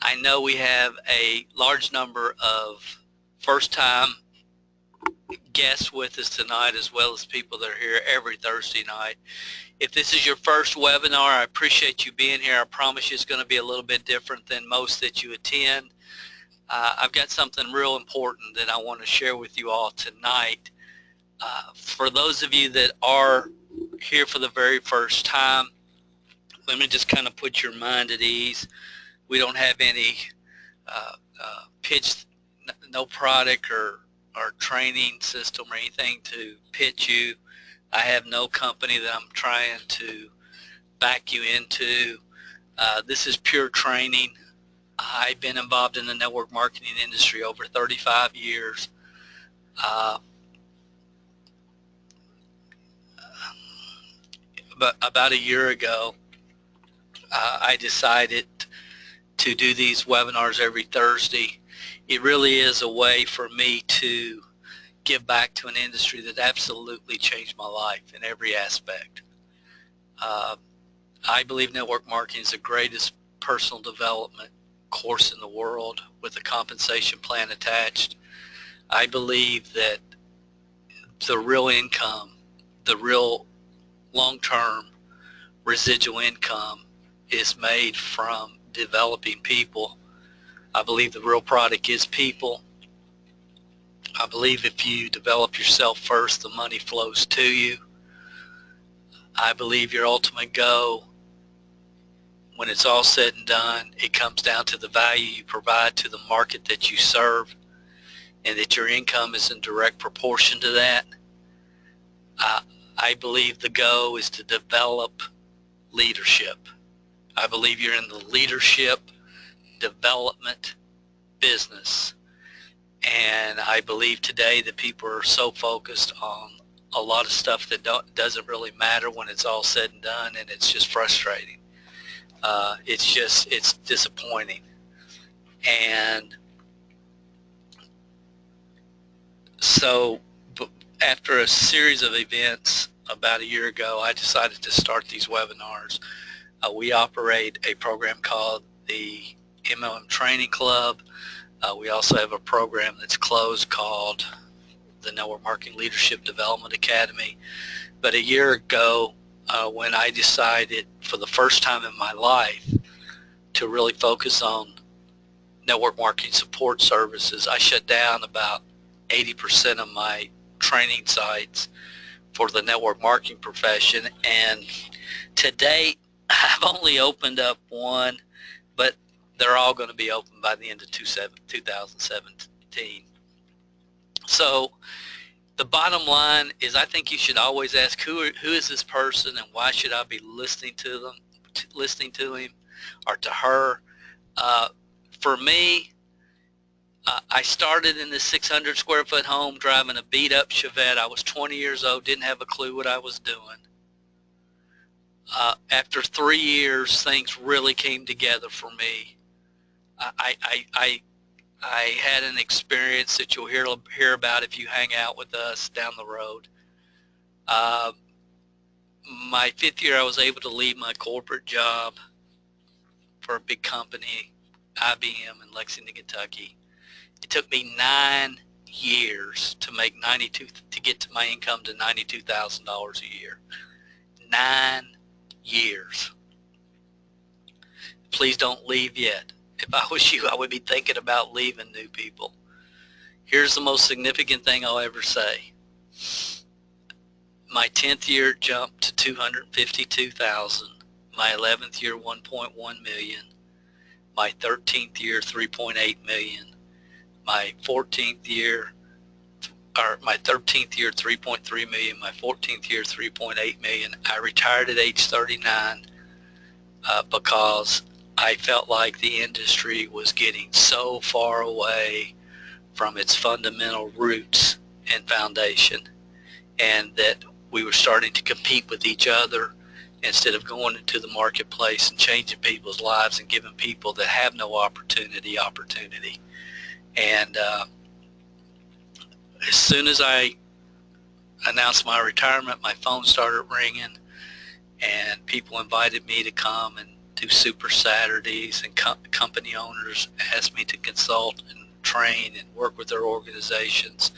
I know we have a large number of first-time guests with us tonight, as well as people that are here every Thursday night. If this is your first webinar, I appreciate you being here. I promise you it's going to be a little bit different than most that you attend. I've got something real important that I want to share with you all tonight. For those of you that are here for the very first time, let me just kind of put your mind at ease. We don't have any pitch, no product or training system or anything to pitch you. I have no company that I'm trying to back you into. This is pure training. I've been involved in the network marketing industry over 35 years. But about a year ago, I decided to do these webinars every Thursday. It really is a way for me to give back to an industry that absolutely changed my life in every aspect. I believe network marketing is the greatest personal development course in the world with a compensation plan attached. I believe that the real income, the real long-term residual income is made from developing people. I believe the real product is people. I believe if you develop yourself first, the money flows to you. I believe your ultimate goal, when it's all said and done, it comes down to the value you provide to the market that you serve, and that your income is in direct proportion to that. I believe the goal is to develop leadership. I believe you're in the leadership development business. And I believe today that people are so focused on a lot of stuff that doesn't really matter when it's all said and done, and it's just frustrating. It's disappointing. And so after a series of events about a year ago, I decided to start these webinars. We operate a program called the MLM Training Club. We also have a program that's closed called the Network Marketing Leadership Development Academy. But a year ago, when I decided for the first time in my life to really focus on network marketing support services, I shut down about 80% of my training sites for the network marketing profession. And to date, I've only opened up one, but they're all going to be open by the end of 2017. So the bottom line is, I think you should always ask, who is this person, and why should I be listening to him or to her? For me, I started in this 600 square foot home driving a beat up Chevette. I was 20 years old, didn't have a clue what I was doing. After 3 years, things really came together for me. I had an experience that you'll hear about if you hang out with us down the road. My 5th year, I was able to leave my corporate job for a big company, IBM in Lexington, Kentucky. It took me 9 years to get to my income to $92,000 a year. 9 years. Please don't leave yet. If I was you, I would be thinking about leaving, new people. Here's the most significant thing I'll ever say. My 10th year jumped to 252,000. My 11th year, 1.1 million. My 13th year, 3.8 million. My 13th year, 3.3 million. My 14th year, 3.8 million. I retired at age 39 because I felt like the industry was getting so far away from its fundamental roots and foundation, and that we were starting to compete with each other instead of going into the marketplace and changing people's lives and giving people that have no opportunity. And as soon as I announced my retirement, my phone started ringing, and people invited me to come and do Super Saturdays, and company owners asked me to consult and train and work with their organizations.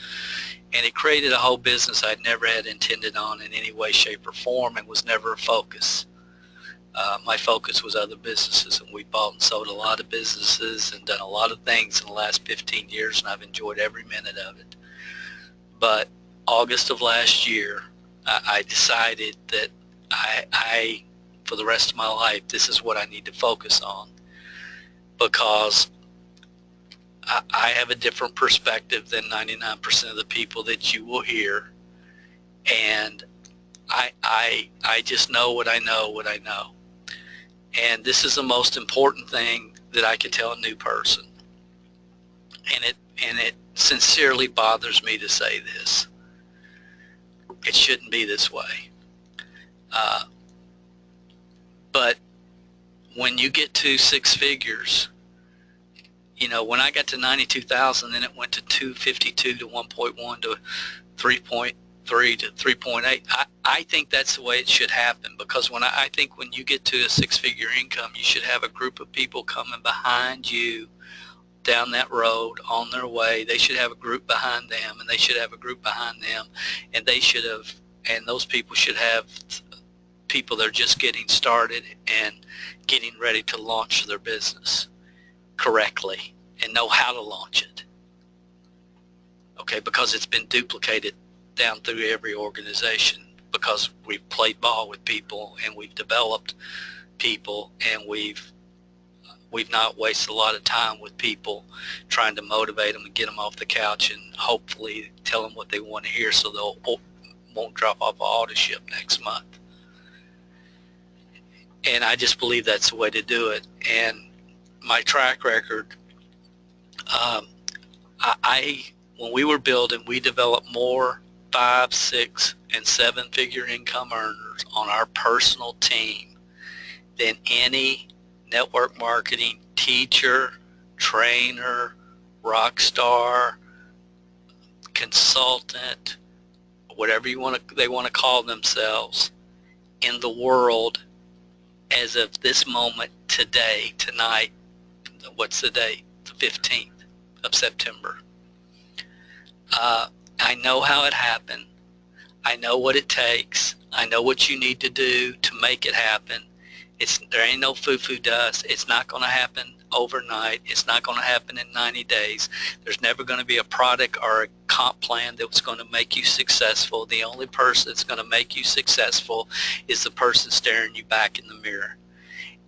And it created a whole business I'd never had intended on in any way, shape, or form, and was never a focus. My focus was other businesses, and we bought and sold a lot of businesses and done a lot of things in the last 15 years, and I've enjoyed every minute of it. But August of last year, I decided that I, for the rest of my life, this is what I need to focus on, because I have a different perspective than 99% of the people that you will hear, and I just know what I know. And this is the most important thing that I can tell a new person. And it sincerely bothers me to say this. It shouldn't be this way. But when you get to six figures, you know, when I got to 92,000, then it went to 252 to 1.1 to 3.3 to 3.8. I think that's the way it should happen, because I think when you get to a six-figure income, you should have a group of people coming behind you down that road on their way. They should have a group behind them, and they should have a group behind them, and those people should have people that are just getting started and getting ready to launch their business correctly and know how to launch it. Okay, because it's been duplicated down through every organization, because we've played ball with people and we've developed people, and we've not wasted a lot of time with people trying to motivate them and get them off the couch and hopefully tell them what they want to hear so they won't drop off an auto ship next month. And I just believe that's the way to do it. And my track record, when we were building, we developed more 5, 6, and 7-figure income earners on our personal team than any network marketing teacher, trainer, rock star, consultant, whatever they want to call themselves in the world as of this moment today, tonight. What's the date? The 15th of September. I know how it happened. I know what it takes. I know what you need to do to make it happen. There ain't no foo-foo dust. It's not going to happen overnight. It's not going to happen in 90 days. There's never going to be a product or a comp plan that's going to make you successful. The only person that's going to make you successful is the person staring you back in the mirror.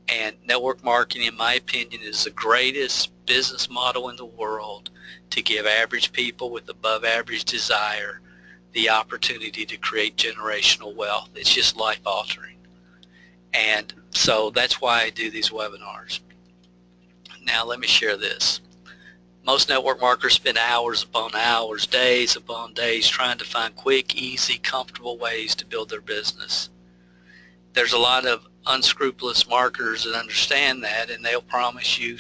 And network marketing, in my opinion, is the greatest business model in the world to give average people with above average desire the opportunity to create generational wealth. It's just life altering. And so that's why I do these webinars. Now let me share this. Most network marketers spend hours upon hours, days upon days trying to find quick, easy, comfortable ways to build their business. There's a lot of unscrupulous marketers that understand that, and they'll promise you,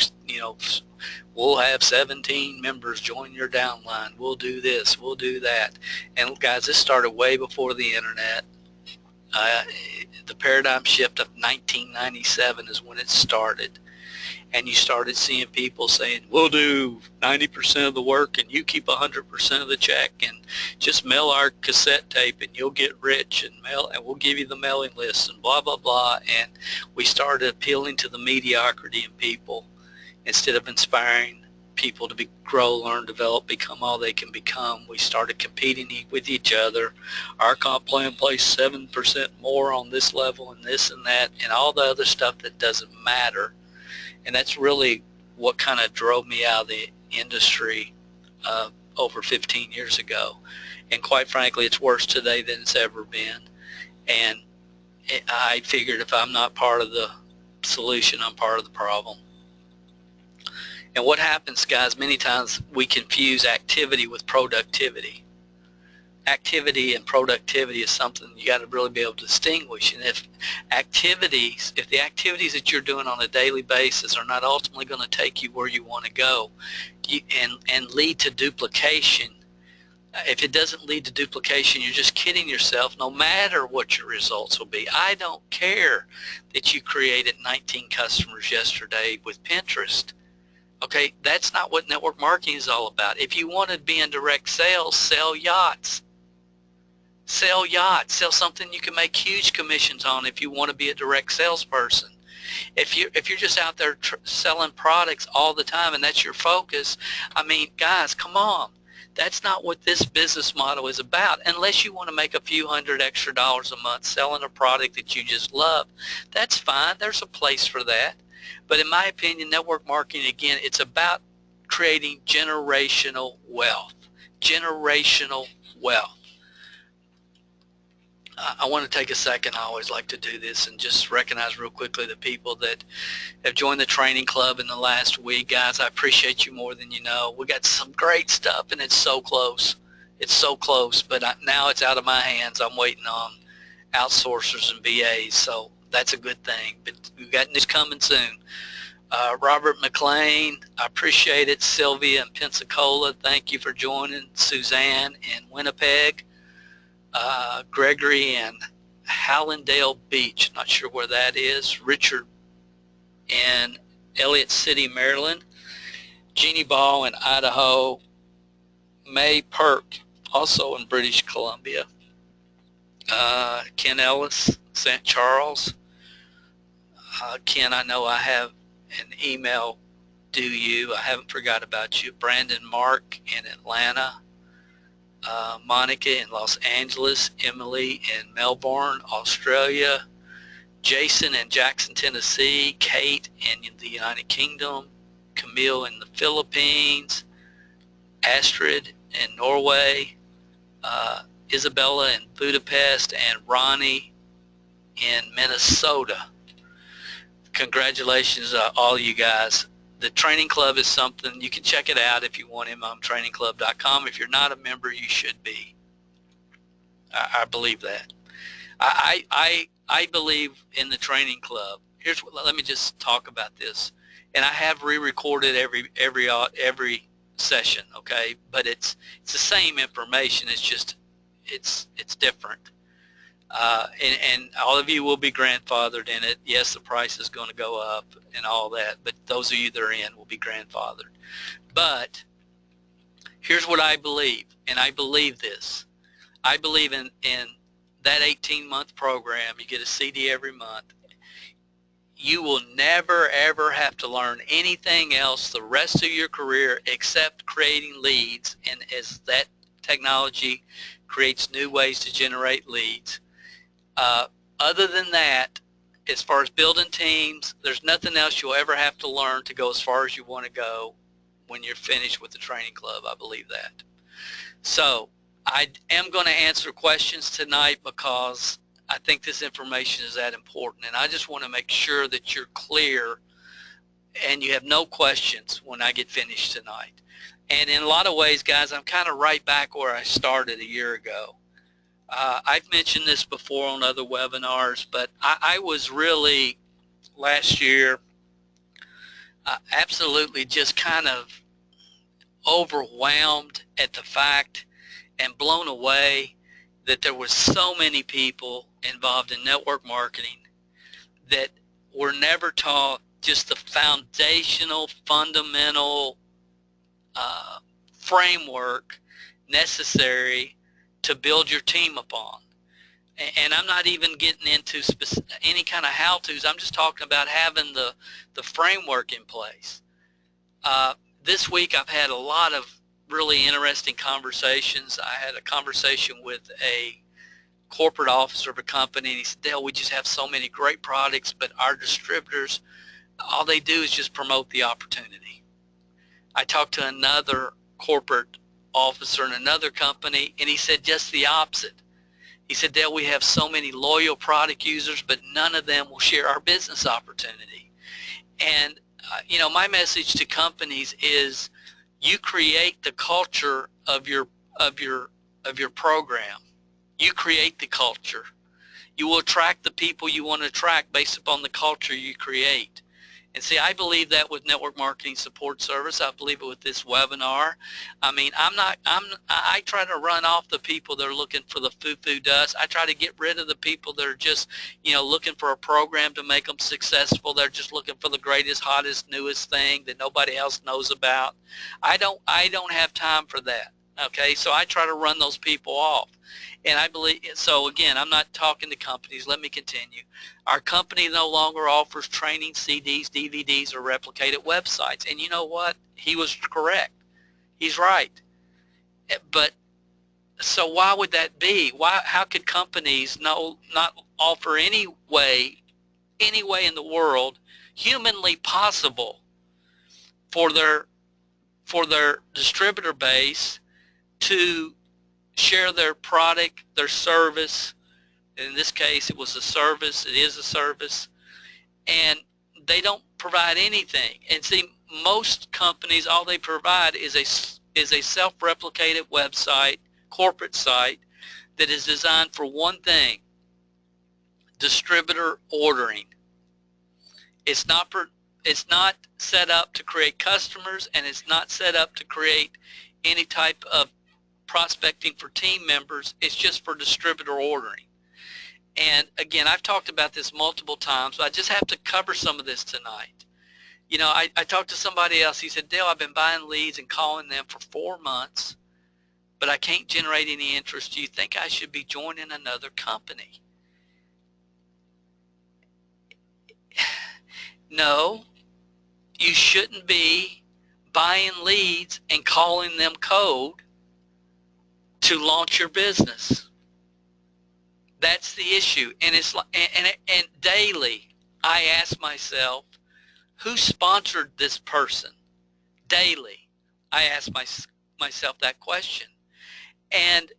we'll have 17 members join your downline. We'll do this. We'll do that. And guys, this started way before the internet. The paradigm shift of 1997 is when it started. And you started seeing people saying, we'll do 90% of the work and you keep 100% of the check, and just mail our cassette tape and you'll get rich, and we'll give you the mailing list, and blah, blah, blah. And we started appealing to the mediocrity in people instead of inspiring people to grow, learn, develop, become all they can become. We started competing with each other. Our comp plan placed 7% more on this level and this and that and all the other stuff that doesn't matter. And that's really what kind of drove me out of the industry over 15 years ago. And quite frankly, it's worse today than it's ever been. And I figured if I'm not part of the solution, I'm part of the problem. And what happens, guys, many times we confuse activity with productivity. Activity and productivity is something you got to really be able to distinguish. And if the activities that you're doing on a daily basis are not ultimately going to take you where you want to go and lead to duplication, If it doesn't lead to duplication, you're just kidding yourself, no matter what your results will be. I don't care that you created 19 customers yesterday with Pinterest. Okay, that's not what network marketing is all about. If you want to be in direct sales, sell yachts. Sell yachts. Sell something you can make huge commissions on if you want to be a direct salesperson. If you're just out there selling products all the time and that's your focus, I mean, guys, come on. That's not what this business model is about, unless you want to make a few $100 extra a month selling a product that you just love. That's fine. There's a place for that. But in my opinion, network marketing, again, it's about creating generational wealth. Generational wealth. I want to take a second. I always like to do this and just recognize real quickly the people that have joined the training club in the last week. Guys, I appreciate you more than you know. We got some great stuff, and it's so close. It's so close, but now it's out of my hands. I'm waiting on outsourcers and VAs, so that's a good thing. But we've got news coming soon. Robert McLean, I appreciate it. Sylvia in Pensacola, thank you for joining. Suzanne in Winnipeg. Gregory in Hallandale Beach, not sure where that is. Richard in Elliott City, Maryland. Jeannie Ball in Idaho. May Perk, also in British Columbia. Ken Ellis, St. Charles. Ken, I know I have an email due you. I haven't forgot about you. Brandon Mark in Atlanta. Monica in Los Angeles, Emily in Melbourne, Australia, Jason in Jackson, Tennessee, Kate in the United Kingdom, Camille in the Philippines, Astrid in Norway, Isabella in Budapest, and Ronnie in Minnesota. Congratulations, all you guys. The training club is something, you can check it out if you want, mmtrainingclub.com. If you're not a member, you should be. I believe that. I believe in the training club. Here's what, let me just talk about this. And I have re-recorded every session, okay? But it's the same information. It's just it's different. And all of you will be grandfathered in it. Yes, the price is going to go up and all that, but those of you that are in will be grandfathered. But here's what I believe, and I believe this. I believe in that 18-month program. You get a CD every month. You will never, ever have to learn anything else the rest of your career except creating leads. And as that technology creates new ways to generate leads, other than that, as far as building teams, there's nothing else you'll ever have to learn to go as far as you want to go when you're finished with the training club. I believe that. So I am going to answer questions tonight because I think this information is that important, and I just want to make sure that you're clear and you have no questions when I get finished tonight. And in a lot of ways, guys, I'm kind of right back where I started a year ago. I've mentioned this before on other webinars, but I was really, last year, absolutely just kind of overwhelmed at the fact and blown away that there was so many people involved in network marketing that were never taught just the foundational, fundamental framework necessary to build your team upon. And I'm not even getting into any kind of how-tos. I'm just talking about having the framework in place. This week I've had a lot of really interesting conversations. I had a conversation with a corporate officer of a company, and he said, Dale, we just have so many great products, but our distributors, all they do is just promote the opportunity. I talked to another corporate officer in another company, and he said just the opposite. He said, Dale, we have so many loyal product users, but none of them will share our business opportunity. And you know, my message to companies is you create the culture of your program. You create the culture. You will attract the people you want to attract based upon the culture you create. And see, I believe that with network marketing support service. I believe it with this webinar. I mean, I try to run off the people that are looking for the foo-foo dust. I try to get rid of the people that are just, looking for a program to make them successful. They're just looking for the greatest, hottest, newest thing that nobody else knows about. I don't have time for that. Okay, so I try to run those people off. And I believe, so again, I'm not talking to companies. Let me continue. Our company no longer offers training CDs, DVDs, or replicated websites. And you know what? He was correct. He's right. But so why would that be? How could companies not offer any way in the world humanly possible for their distributor base to share their product, their service? In this case, it was a service. It is a service. And they don't provide anything. And see, most companies, all they provide is a self-replicated website, corporate site, that is designed for one thing: distributor ordering. It's not set up to create customers, and it's not set up to create any type of prospecting for team members. It's just for distributor ordering. And again, I've talked about this multiple times, but I just have to cover some of this tonight. I talked to somebody else. He said, Dale, I've been buying leads and calling them for 4 months, but I can't generate any interest. Do you think I should be joining another company? No, you shouldn't be buying leads and calling them cold to launch your business. That's the issue. And it's like, and daily I ask myself, who sponsored this person? Daily I ask myself that question. And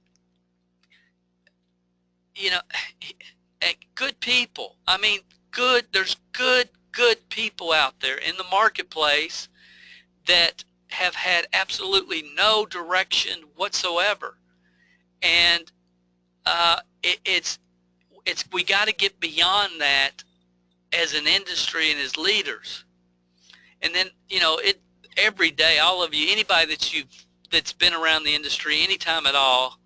good people. I mean, there's good people out there in the marketplace that have had absolutely no direction whatsoever. And we got to get beyond that as an industry and as leaders. And then every day, all of you, anybody that's been around the industry anytime at all,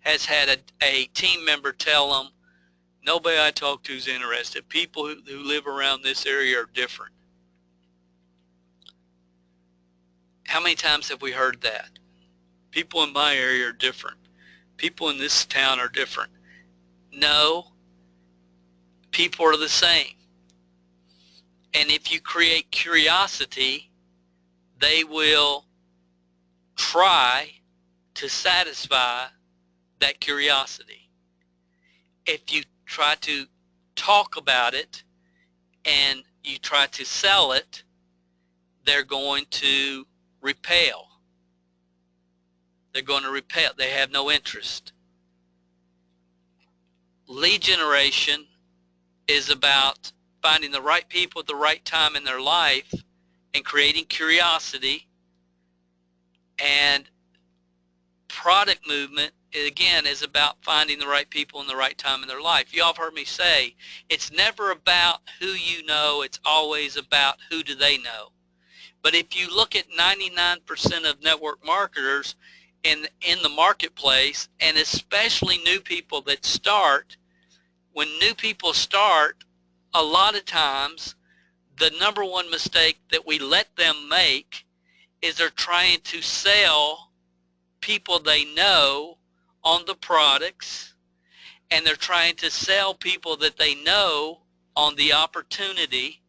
has had a team member tell them, nobody I talk to is interested. People who live around this area are different. How many times have we heard that? People in my area are different. People in this town are different. No, people are the same. And if you create curiosity, they will try to satisfy that curiosity. If you try to talk about it and you try to sell it, they're going to repel. They're going to repel. They have no interest. Lead generation is about finding the right people at the right time in their life and creating curiosity. And product movement, again, is about finding the right people in the right time in their life. You all have heard me say, it's never about who you know, it's always about who do they know. But if you look at 99% of network marketers in the marketplace, and especially new people that start, when new people start, a lot of times the number one mistake that we let them make is they're trying to sell people they know on the products, and they're trying to sell people that they know on the opportunity,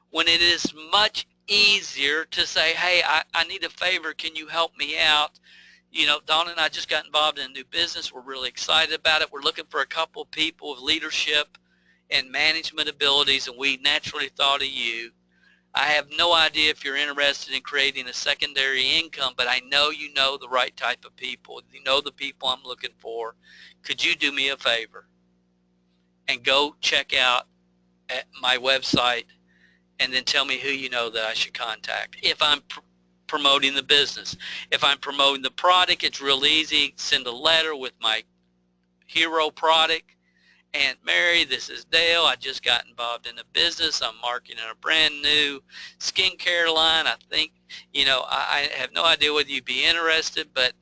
when it is much easier to say, hey, I need a favor, can you help me out? Donna and I just got involved in a new business. We're really excited about it. We're looking for a couple of people with leadership and management abilities, and we naturally thought of you. I have no idea if you're interested in creating a secondary income, but I know you know the right type of people. You know the people I'm looking for. Could you do me a favor and go check out at my website and then tell me who you know that I should contact if I'm promoting the business. If I'm promoting the product, it's real easy. Send a letter with my hero product, Aunt Mary, this is Dale. I just got involved in a business. I'm marketing a brand new skincare line. I think, I have no idea whether you'd be interested, but,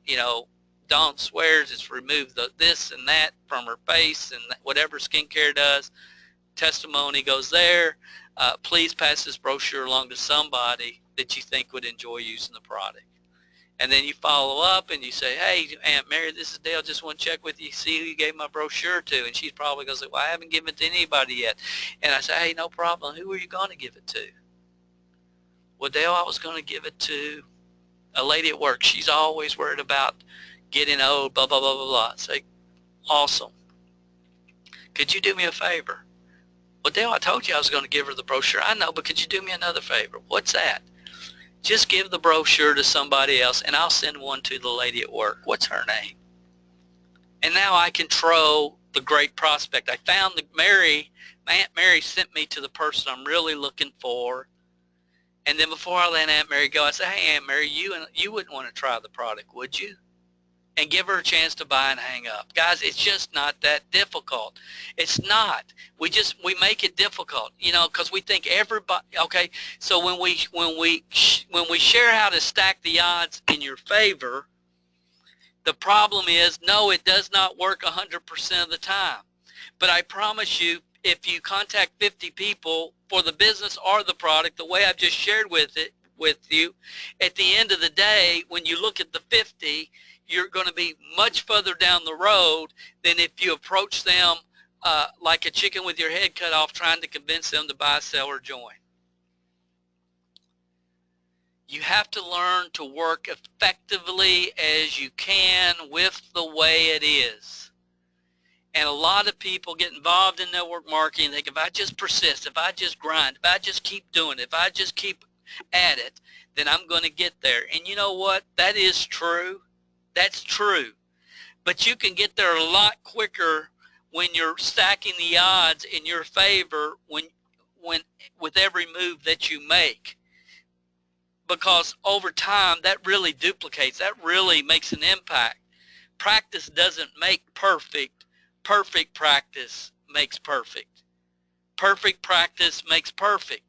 Dawn swears it's removed this and that from her face and whatever skincare does. Testimony goes there. Please pass this brochure along to somebody that you think would enjoy using the product. And then you follow up and you say, hey, Aunt Mary, this is Dale. Just want to check with you, see who you gave my brochure to. And she's probably going to say, well, I haven't given it to anybody yet. And I say, hey, no problem. Who are you going to give it to? Well, Dale, I was going to give it to a lady at work. She's always worried about getting old, blah, blah, blah, blah, blah. I say, awesome. Could you do me a favor? Well, Dale, I told you I was going to give her the brochure. I know, but could you do me another favor? What's that? Just give the brochure to somebody else, and I'll send one to the lady at work. What's her name? And now I control the great prospect. I found my Aunt Mary sent me to the person I'm really looking for. And then before I let Aunt Mary go, I say, hey, Aunt Mary, you wouldn't want to try the product, would you? And give her a chance to buy and hang up. Guys, it's just not that difficult. It's not. We make it difficult, because we think everybody. Okay, so when we share how to stack the odds in your favor, the problem is no, it does not work 100% of the time. But I promise you, if you contact 50 people for the business or the product, the way I've just shared with you, at the end of the day, when you look at the 50. You're going to be much further down the road than if you approach them like a chicken with your head cut off trying to convince them to buy, sell, or join. You have to learn to work effectively as you can with the way it is. And a lot of people get involved in network marketing and think, if I just persist, if I just grind, if I just keep doing it, if I just keep at it, then I'm going to get there. And you know what? That is true. That's true. But you can get there a lot quicker when you're stacking the odds in your favor when with every move that you make. Because over time, that really duplicates. That really makes an impact. Practice doesn't make perfect. Perfect practice makes perfect. Perfect practice makes perfect.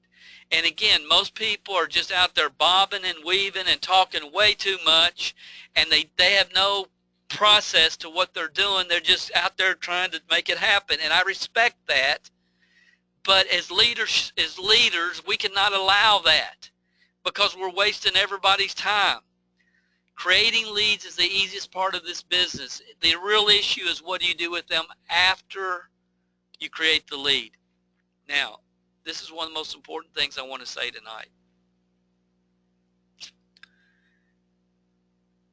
And again, most people are just out there bobbing and weaving and talking way too much, and they have no process to what they're doing. They're just out there trying to make it happen, and I respect that. But as leaders, we cannot allow that because we're wasting everybody's time. Creating leads is the easiest part of this business. The real issue is what do you do with them after you create the lead. Now, this is one of the most important things I want to say tonight.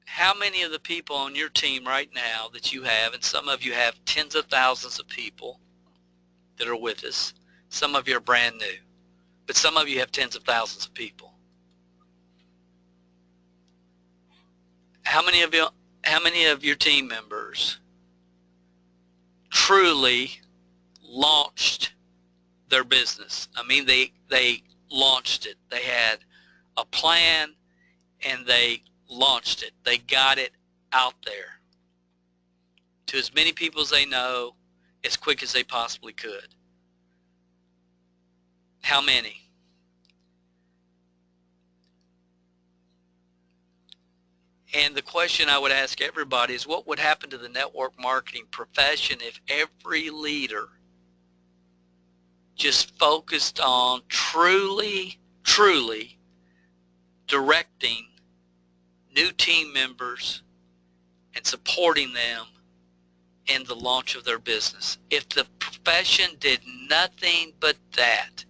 How many of the people on your team right now that you have, and some of you have tens of thousands of people that are with us, some of you are brand new, but some of you have tens of thousands of people. How many of your team members truly launched their business? I mean, they launched it. They had a plan and they launched it. They got it out there to as many people as they know as quick as they possibly could. How many? And the question I would ask everybody is, what would happen to the network marketing profession if every leader just focused on truly directing new team members and supporting them in the launch of their business? If the profession did nothing but that,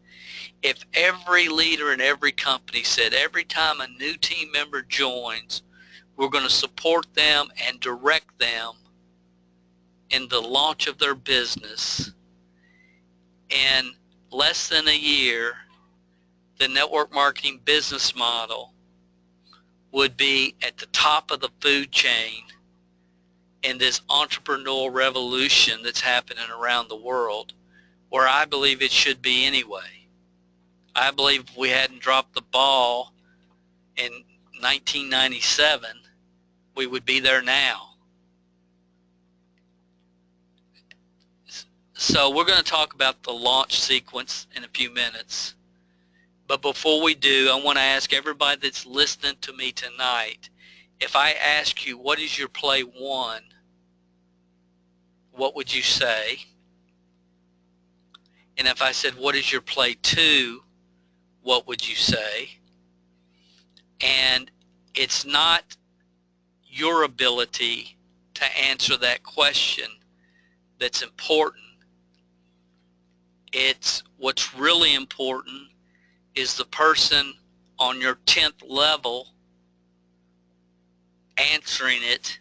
if every leader in every company said every time a new team member joins, we're going to support them and direct them in the launch of their business, in less than a year, the network marketing business model would be at the top of the food chain in this entrepreneurial revolution that's happening around the world, where I believe it should be anyway. I believe if we hadn't dropped the ball in 1997, we would be there now. So we're going to talk about the launch sequence in a few minutes. But before we do, I want to ask everybody that's listening to me tonight, if I ask you, what is your play one, what would you say? And if I said, what is your play two, what would you say? And it's not your ability to answer that question that's important. It's what's really important is the person on your 10th level answering it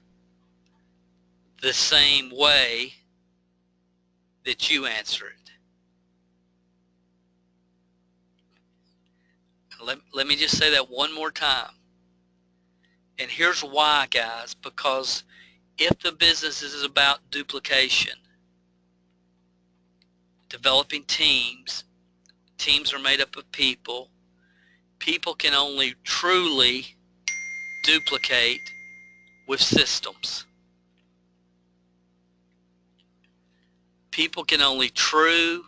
the same way that you answer it. Let me just say that one more time. And here's why, guys, because if the business is about duplication, developing teams are made up of people. People can only truly duplicate with systems. People can only truly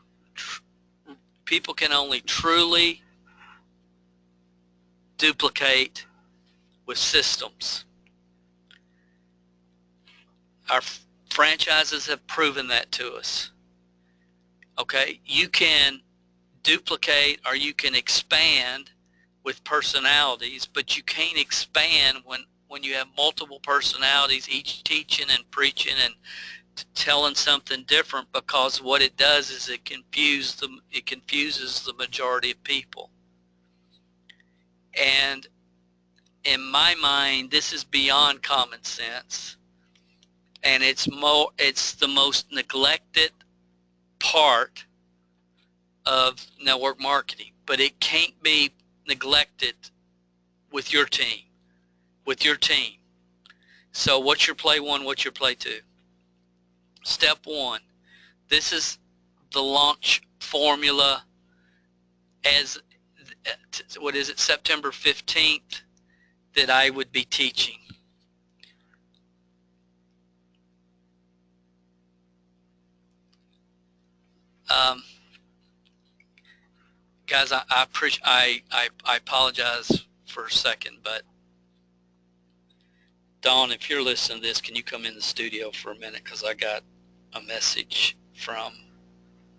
duplicate with systems. Our franchises have proven that to us. Okay, you can duplicate or you can expand with personalities, but you can't expand when you have multiple personalities, each teaching and preaching and telling something different, because what it does is it confuses the majority of people. And in my mind, this is beyond common sense, and it's the most neglected part of network marketing, but it can't be neglected with your team. So what's your play one, what's your play two? Step one, this is the launch formula as, what is it, September 15th that I would be teaching. Guys, I apologize for a second, but Dawn, if you're listening to this, can you come in the studio for a minute, because I got a message from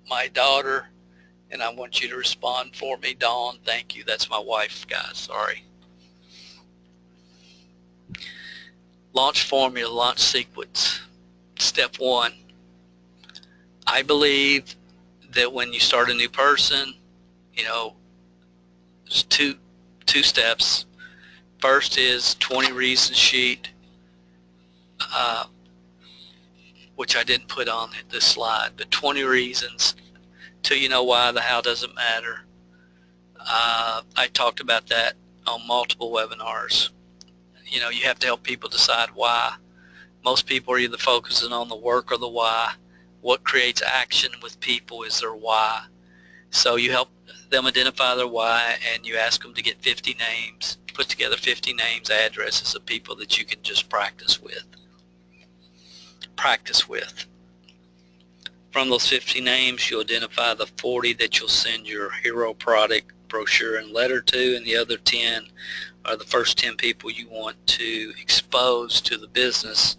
my daughter, and I want you to respond for me, Dawn. Thank you. That's my wife, guys. Sorry. Launch formula, launch sequence. Step one. I believe that when you start a new person, there's two steps. First is 20 reasons sheet, which I didn't put on this slide, but 20 reasons till you know why. The how doesn't matter. I talked about that on multiple webinars. You have to help people decide why. Most people are either focusing on the work or the why. What creates action with people is their why. So you help them identify their why, and you ask them to get 50 names, put together 50 names, addresses of people that you can just practice with. From those 50 names, you'll identify the 40 that you'll send your hero product, brochure, and letter to, and the other 10 are the first 10 people you want to expose to the business,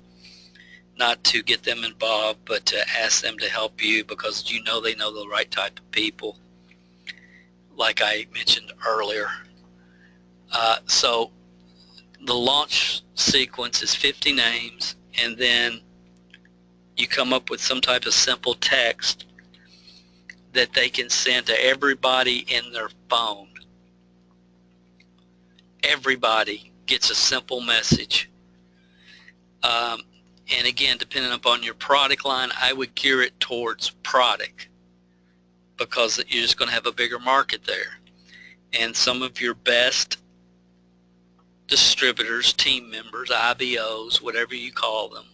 not to get them involved, but to ask them to help you, because they know the right type of people, like I mentioned earlier. So the launch sequence is 50 names, and then you come up with some type of simple text that they can send to everybody in their phone. Everybody gets a simple message. And again, depending upon your product line, I would gear it towards product, because you're just going to have a bigger market there. And some of your best distributors, team members, IBOs, whatever you call them,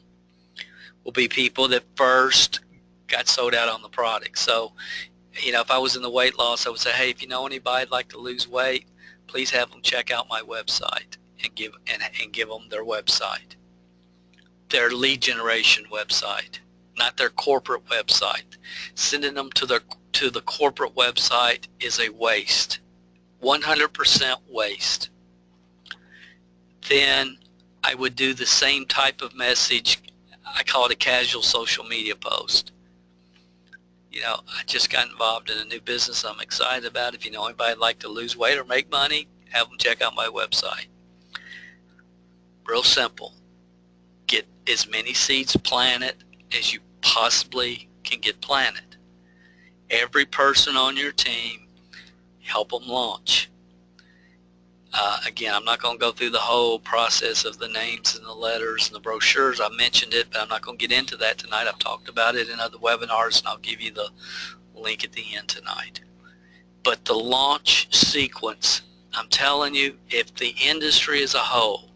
will be people that first got sold out on the product. So, if I was in the weight loss, I would say, hey, if you know anybody that'd like to lose weight, please have them check out my website, and give them their website, their lead generation website, not their corporate website. Sending them to the corporate website is a waste, 100% waste. Then I would do the same type of message. I call it a casual social media post. You know, I just got involved in a new business I'm excited about. If you know anybody like to lose weight or make money, have them check out my website. Real simple. Get as many seeds planted as you possibly can get planted. Every person on your team, help them launch. Again, I'm not going to go through the whole process of the names and the letters and the brochures. I mentioned it, but I'm not going to get into that tonight. I've talked about it in other webinars, and I'll give you the link at the end tonight. But the launch sequence, I'm telling you, if the industry as a whole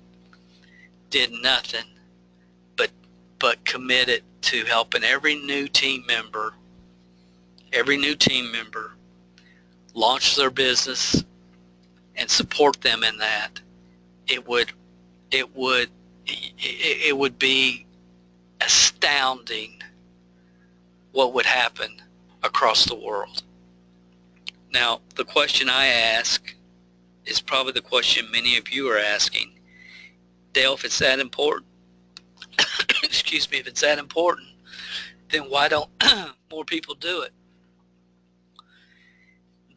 did nothing but committed to helping every new team member launch their business and support them in that, it would be astounding what would happen across the world. Now, the question I ask is probably the question many of you are asking. Dale, if it's that important, excuse me, if it's that important, then why don't more people do it?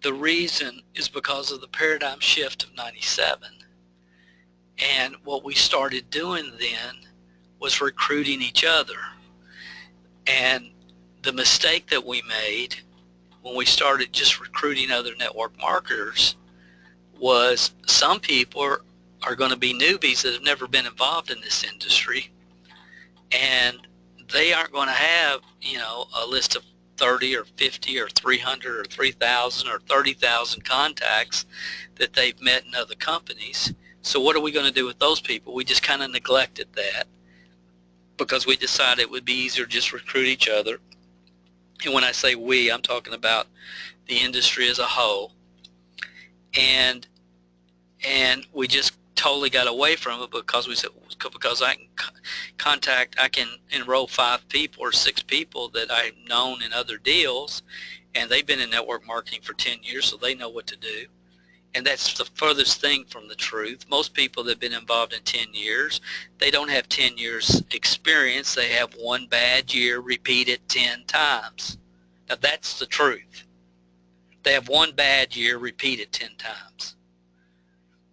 The reason is because of the paradigm shift of 97. And what we started doing then was recruiting each other. And the mistake that we made when we started just recruiting other network marketers was some people are going to be newbies that have never been involved in this industry, and they aren't going to have, you know, a list of 30 or 50 or 300 or 3,000 or 30,000 contacts that they've met in other companies. So what are we going to do with those people? We just kind of neglected that because we decided it would be easier to just recruit each other. And when I say we, I'm talking about the industry as a whole. And we just totally got away from it because we said, because I can enroll 5 people or 6 people that I've known in other deals, and they've been in network marketing for 10 years, so they know what to do. And that's the furthest thing from the truth. Most people that have been involved in 10 years, they don't have 10 years experience. They have one bad year repeated 10 times. Now that's the truth. They have one bad year repeated 10 times.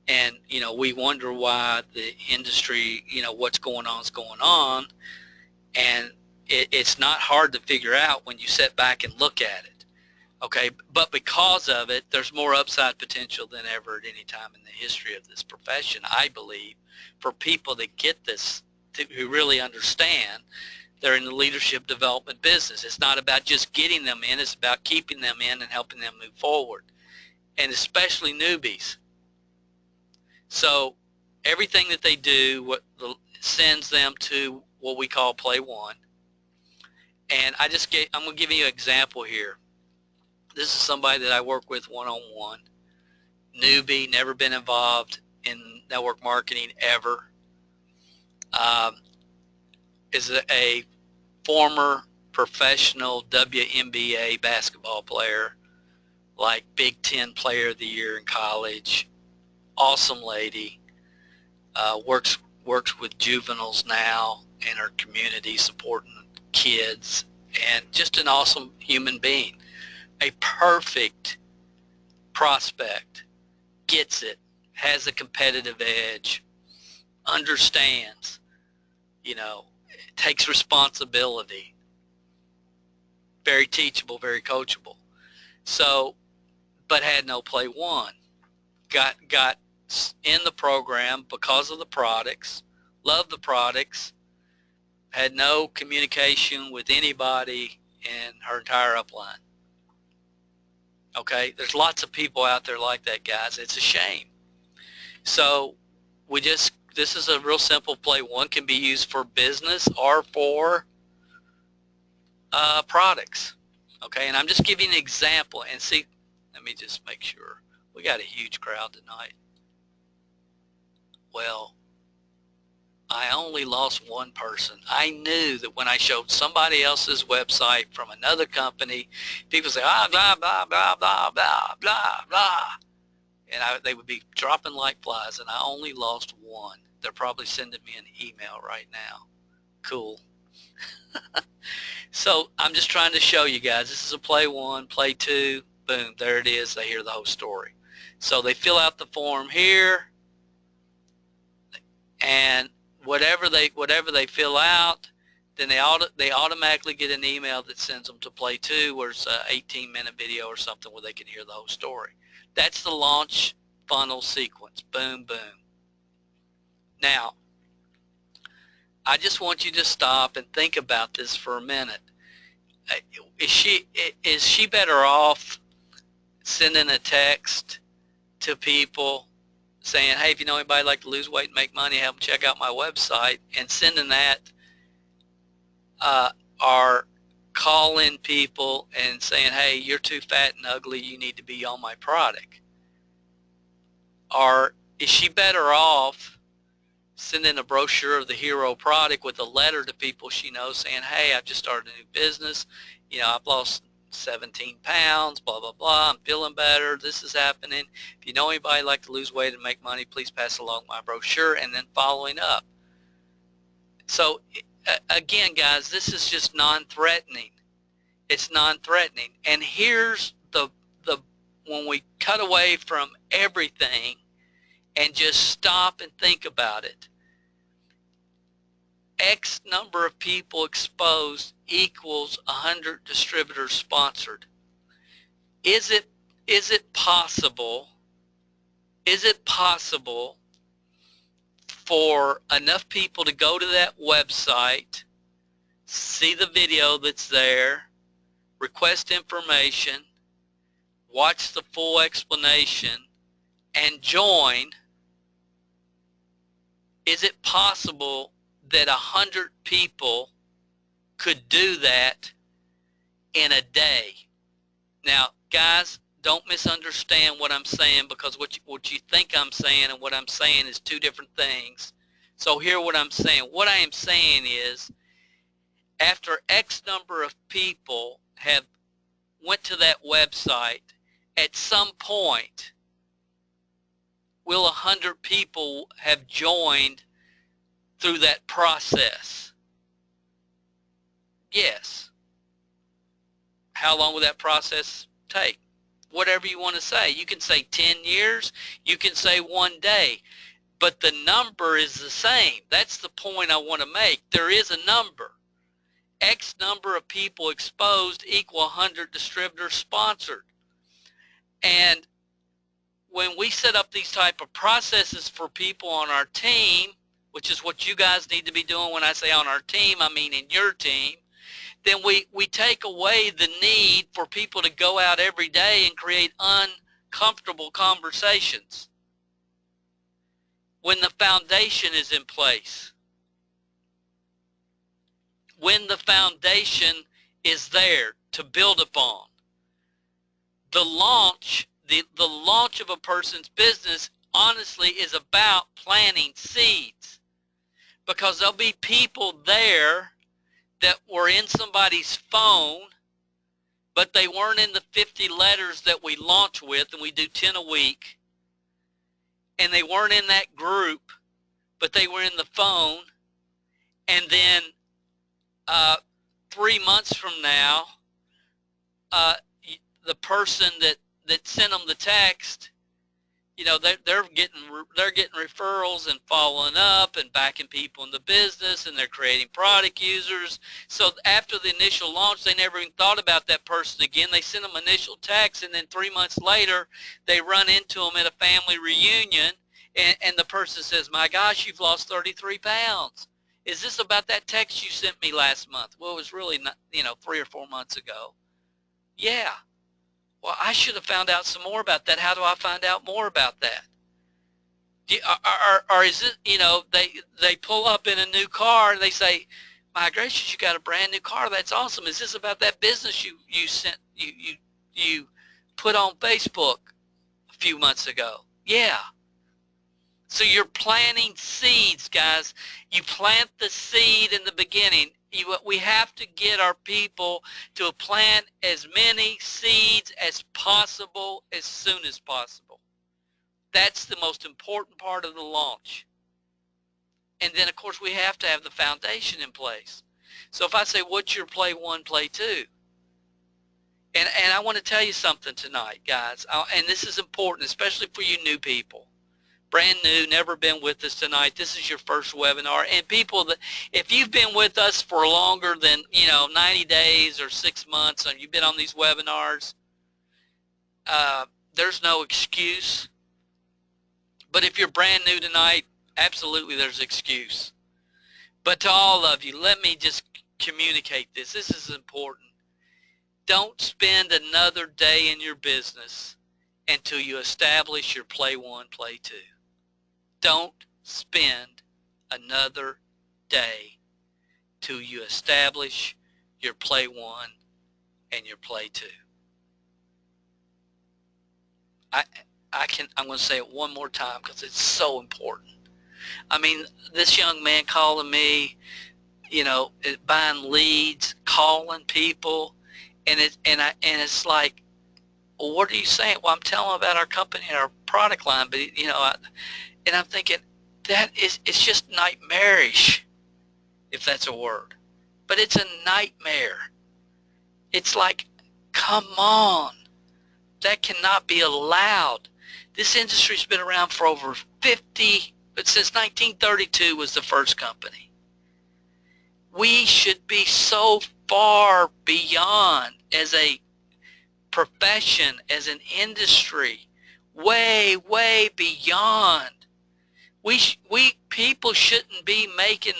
And, you know, we wonder why the industry, you know, what's going on is going on. And it's not hard to figure out when you sit back and look at it. Okay, but because of it, there's more upside potential than ever at any time in the history of this profession, I believe, for people that get this, who really understand they're in the leadership development business. It's not about just getting them in, it's about keeping them in and helping them move forward, and especially newbies. So everything that they do sends them to what we call play one. And I'm going to give you an example here. This is somebody that I work with one-on-one, newbie, never been involved in network marketing ever, is a former professional WNBA basketball player, like Big Ten Player of the Year in college, awesome lady, works with juveniles now in her community, supporting kids, and just an awesome human being. A perfect prospect, gets it, has a competitive edge, understands, you know, takes responsibility, very teachable, very coachable. So, but had no play one. Got in the program because of the products, loved the products, had no communication with anybody in her entire upline. Okay, there's lots of people out there like that, guys. It's a shame. So this is a real simple play. One can be used for business or for products. Okay, and I'm just giving an example. And see, let me just make sure. We got a huge crowd tonight. Well, I only lost one person. I knew that when I showed somebody else's website from another company, people say, ah, blah, blah, blah, blah, blah, blah, blah. And they would be dropping like flies, and I only lost one. They're probably sending me an email right now. Cool. So I'm just trying to show you guys, this is a play one, play two, boom, there it is. They hear the whole story. So they fill out the form here, and whatever they fill out, then they automatically get an email that sends them to play two, where it's an 18-minute video or something where they can hear the whole story. That's the launch funnel sequence. Boom, boom. Now, I just want you to stop and think about this for a minute. Is she better off sending a text to people saying, hey, if you know anybody like to lose weight and make money, have them check out my website, and sending that, or calling people and saying, hey, you're too fat and ugly, you need to be on my product? Or is she better off sending a brochure of the hero product with a letter to people she knows saying, hey, I've just started a new business, you know, I've lost 17 pounds, blah, blah, blah, I'm feeling better, this is happening. If you know anybody like to lose weight and make money, please pass along my brochure, and then following up. So again, guys, this is just non-threatening. It's non-threatening. And here's the when we cut away from everything and just stop and think about it. X number of people exposed equals 100 distributors sponsored. Is it possible for enough people to go to that website, see the video that's there, request information, watch the full explanation, and join? Is it possible that 100 people could do that in a day? Now, guys, don't misunderstand what I'm saying, because what you think I'm saying and what I'm saying is two different things. So hear what I'm saying. What I am saying is, after X number of people have went to that website, at some point, will 100 people have joined through that process? Yes. How long will that process take? Whatever you want to say. You can say 10 years, you can say 1 day, but the number is the same. That's the point I want to make. There is a number. X number of people exposed equal 100 distributors sponsored. And when we set up these type of processes for people on our team, which is what you guys need to be doing, when I say on our team, I mean in your team, then we take away the need for people to go out every day and create uncomfortable conversations when the foundation is in place. When the foundation is there to build upon. The launch of a person's business, honestly, is about planting seeds, because there'll be people there that were in somebody's phone, but they weren't in the 50 letters that we launch with, and we do 10 a week, and they weren't in that group, but they were in the phone, and then 3 months from now, the person that sent them the text, you know, they're getting referrals and following up and backing people in the business, and they're creating product users. So after the initial launch, they never even thought about that person again. They send them initial text, and then 3 months later, they run into them at a family reunion, and the person says, my gosh, you've lost 33 pounds. Is this about that text you sent me last month? Well, it was really not, 3 or 4 months ago. Yeah. Well, I should have found out some more about that. How do I find out more about that? Or is it, they pull up in a new car and they say, my gracious, you got a brand new car. That's awesome. Is this about that business you put on Facebook a few months ago? Yeah. So you're planting seeds, guys. You plant the seed in the beginning. We have to get our people to plant as many seeds as possible as soon as possible. That's the most important part of the launch. And then, of course, we have to have the foundation in place. So if I say, what's your play one, play two? And I want to tell you something tonight, guys, and this is important, especially for you new people. Brand new, never been with us tonight. This is your first webinar. And people that, if you've been with us for longer than, 90 days or 6 months, and you've been on these webinars, there's no excuse. But if you're brand new tonight, absolutely there's excuse. But to all of you, let me just communicate this. This is important. Don't spend another day in your business until you establish your play one, play two. Don't spend another day till you establish your play one and your play two. I'm going to say it one more time because it's so important. I mean, this young man calling me, buying leads, calling people, and it's like, well, what are you saying? Well, I'm telling them about our company and our product line, but and I'm thinking it's just nightmarish, if that's a word. But it's a nightmare. It's like, come on, that cannot be allowed. This industry's been around for over 50, but since 1932 was the first company. We should be so far beyond as a profession, as an industry, way, way beyond. People shouldn't be making,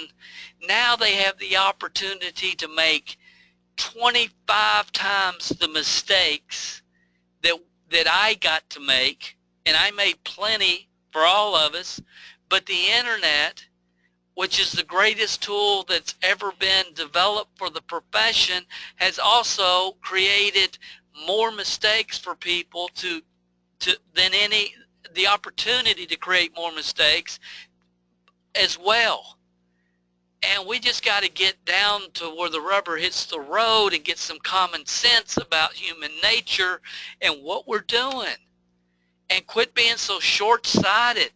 now they have the opportunity to make 25 times the mistakes that I got to make, and I made plenty for all of us, but the internet, which is the greatest tool that's ever been developed for the profession, has also created more mistakes for people than the opportunity to create more mistakes as well. And we just got to get down to where the rubber hits the road and get some common sense about human nature and what we're doing, and quit being so short-sighted.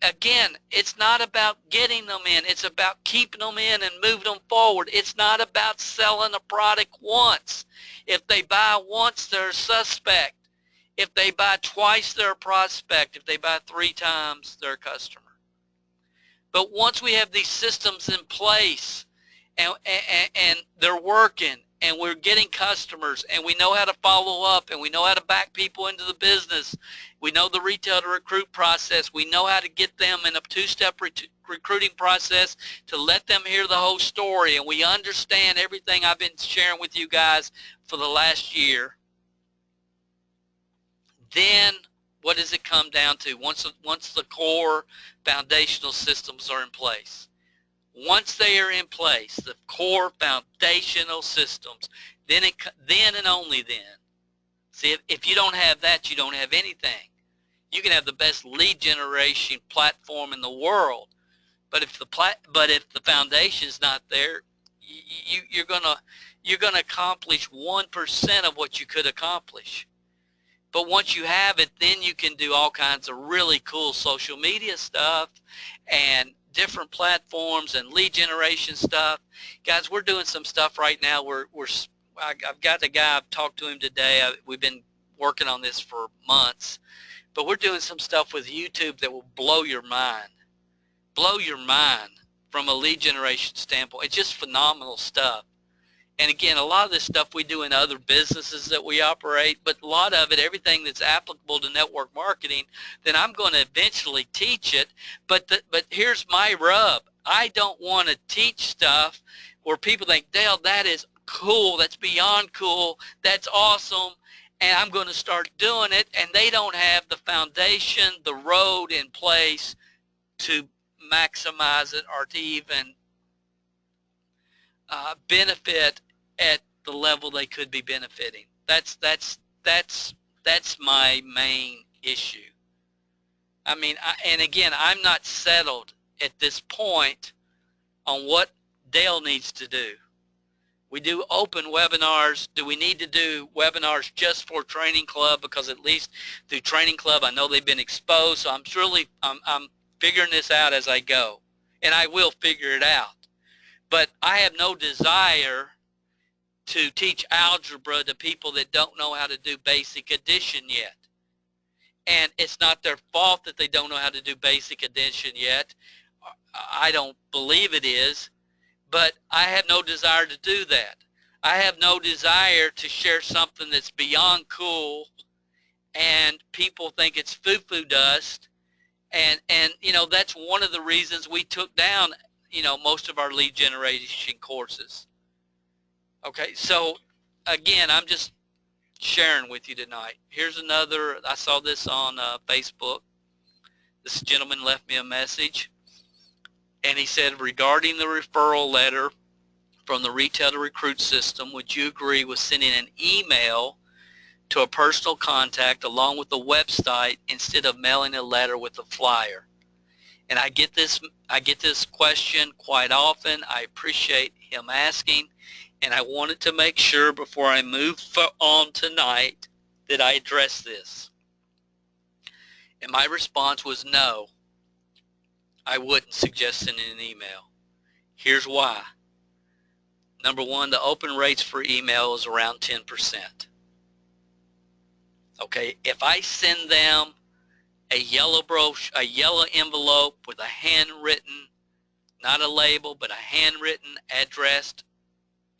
Again, it's not about getting them in. It's about keeping them in and moving them forward. It's not about selling a product once. If they buy once, they're a suspect. If they buy twice, they're a prospect. If they buy 3 times, they're a customer. But once we have these systems in place and they're working and we're getting customers and we know how to follow up and we know how to back people into the business, we know the retail to recruit process, we know how to get them in a 2-step recruiting process to let them hear the whole story, and we understand everything I've been sharing with you guys for the last year, then what does it come down to once the core foundational systems are in place? Once they are in place, the core foundational systems, then and only then. See, if you don't have that, you don't have anything. You can have the best lead generation platform in the world, but if the foundation's not there, you're gonna accomplish 1% of what you could accomplish. But once you have it, then you can do all kinds of really cool social media stuff and different platforms and lead generation stuff. Guys, we're doing some stuff right now. I've got the guy, I've talked to him today. We've been working on this for months. But we're doing some stuff with YouTube that will blow your mind. Blow your mind from a lead generation standpoint. It's just phenomenal stuff. And again, a lot of this stuff we do in other businesses that we operate, but a lot of it, everything that's applicable to network marketing, then I'm going to eventually teach it. But here's my rub. I don't want to teach stuff where people think, Dale, that is cool. That's beyond cool. That's awesome. And I'm going to start doing it. And they don't have the foundation, the road in place to maximize it or to even benefit at the level they could be benefiting. That's my main issue. I mean, and again, I'm not settled at this point on what Dale needs to do. We do open webinars. Do we need to do webinars just for Training Club? Because at least through Training Club, I know they've been exposed. So I'm figuring this out as I go, and I will figure it out. But I have no desire to teach algebra to people that don't know how to do basic addition yet. And it's not their fault that they don't know how to do basic addition yet. I don't believe it is, but I have no desire to do that. I have no desire to share something that's beyond cool and people think it's foo-foo dust. And you know, that's one of the reasons we took down, you know, most of our lead generation courses. Okay, so again, I'm just sharing with you tonight. Here's another, I saw this on Facebook. This gentleman left me a message, and he said, regarding the referral letter from the retail to recruit system, would you agree with sending an email to a personal contact along with the website instead of mailing a letter with a flyer? And I get this question quite often. I appreciate him asking, and I wanted to make sure before I move on tonight that I address this. And my response was no, I wouldn't suggest sending an email. Here's why. Number one, the open rates for email is around 10%. Okay, if I send them a yellow brochure, a yellow envelope with a handwritten, not a label, but a handwritten, addressed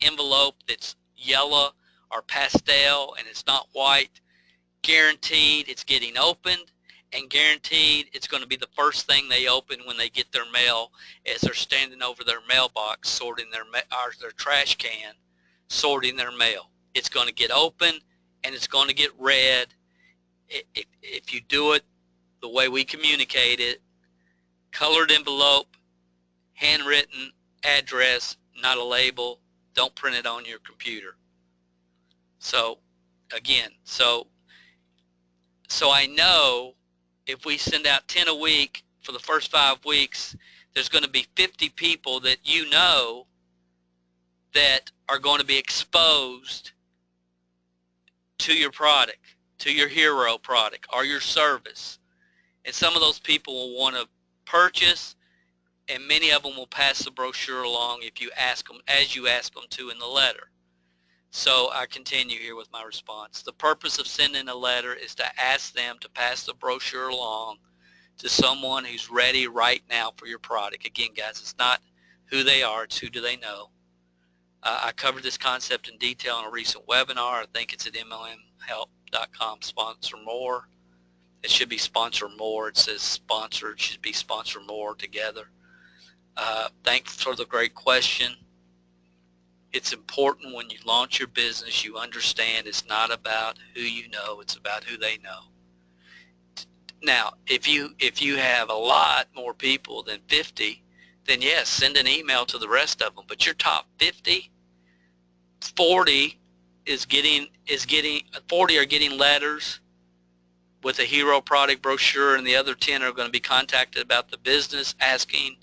envelope that's yellow or pastel and it's not white, guaranteed it's getting opened, and guaranteed it's going to be the first thing they open when they get their mail as they're standing over their mailbox sorting their trash can, sorting their mail. It's going to get open and it's going to get read. If you do it the way we communicate it, colored envelope, handwritten, address, not a label, don't print it on your computer. So again, so I know if we send out 10 a week for the first 5 weeks, there's going to be 50 people that you know that are going to be exposed to your product, to your hero product or your service. And some of those people will want to purchase, and many of them will pass the brochure along if you ask them, as you ask them to in the letter. So I continue here with my response. The purpose of sending a letter is to ask them to pass the brochure along to someone who's ready right now for your product. Again, guys, it's not who they are, it's who do they know. I covered this concept in detail in a recent webinar. I think it's at mlmhelp.com, sponsor more. It should be sponsor more. It says sponsor. It should be sponsor more together. Thanks for the great question. It's important when you launch your business, you understand it's not about who you know, it's about who they know. Now, if you have a lot more people than 50, then yes, send an email to the rest of them. But your top 50, 40 40 are getting letters with a hero product brochure, and the other 10 are going to be contacted about the business, asking,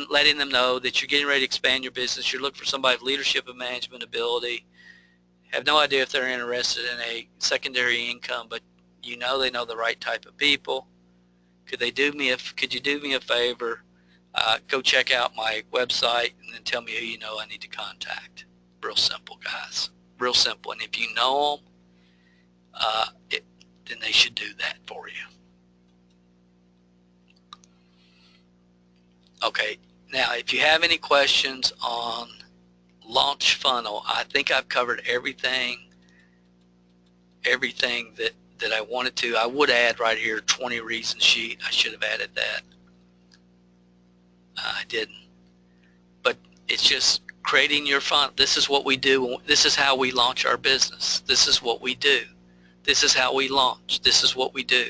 letting them know that you're getting ready to expand your business. You're looking for somebody with leadership and management ability. Have no idea if they're interested in a secondary income, but you know they know the right type of people. Could you do me a favor? Go check out my website and then tell me who you know I need to contact. Real simple, guys. Real simple. And if you know them, then they should do that for you. Okay, now if you have any questions on launch funnel, I think I've covered everything that I wanted to. I would add right here 20 reason sheet. I should have added that. I didn't. But it's just creating your funnel. This is what we do. This is how we launch our business. This is what we do. This is how we launch. This is what we do.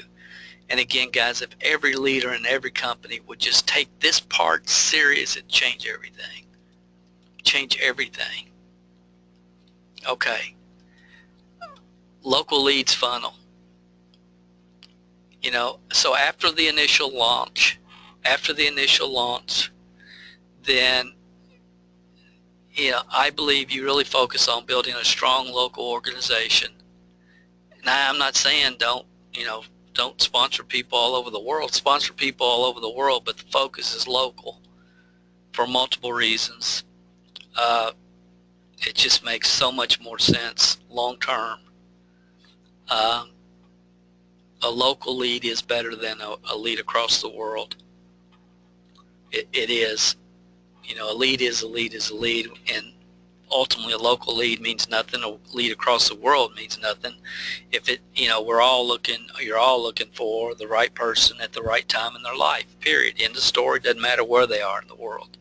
And again, guys, if every leader in every company would just take this part serious, it'd change everything. Change everything. Okay. Local leads funnel. So after the initial launch, then, I believe you really focus on building a strong local organization. Now, I'm not saying don't sponsor people all over the world. Sponsor people all over the world, but the focus is local for multiple reasons. It just makes so much more sense long term. A local lead is better than a lead across the world. It is. A lead is a lead is a lead, and ultimately a local lead means nothing. A lead across the world means nothing. If you're all looking for the right person at the right time in their life, period. End of story. Doesn't matter where they are in the world.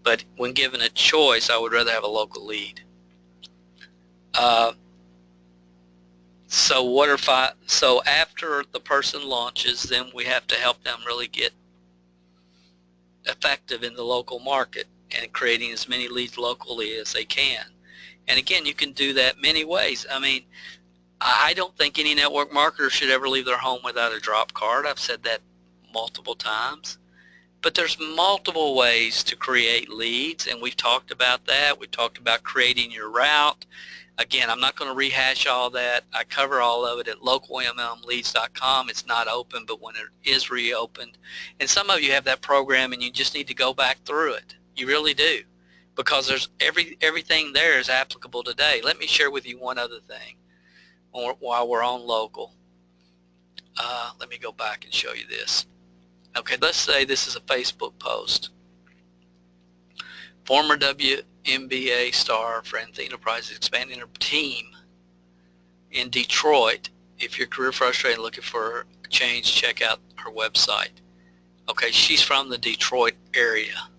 But when given a choice, I would rather have a local lead. So after the person launches, then we have to help them really get effective in the local market and creating as many leads locally as they can. And again, you can do that many ways. I mean, I don't think any network marketer should ever leave their home without a drop card. I've said that multiple times. But there's multiple ways to create leads, and we've talked about that. We've talked about creating your route. Again, I'm not going to rehash all that. I cover all of it at localmmleads.com. It's not open, but when it is reopened, and some of you have that program and you just need to go back through it. You really do, because there's everything there is applicable today. Let me share with you one other thing while we're on local. Let me go back and show you this. Okay, let's say this is a Facebook post. Former WNBA star Francie Enterprise is expanding her team in Detroit. If you're career frustrated and looking for a change, check out her website. Okay, she's from the Detroit area,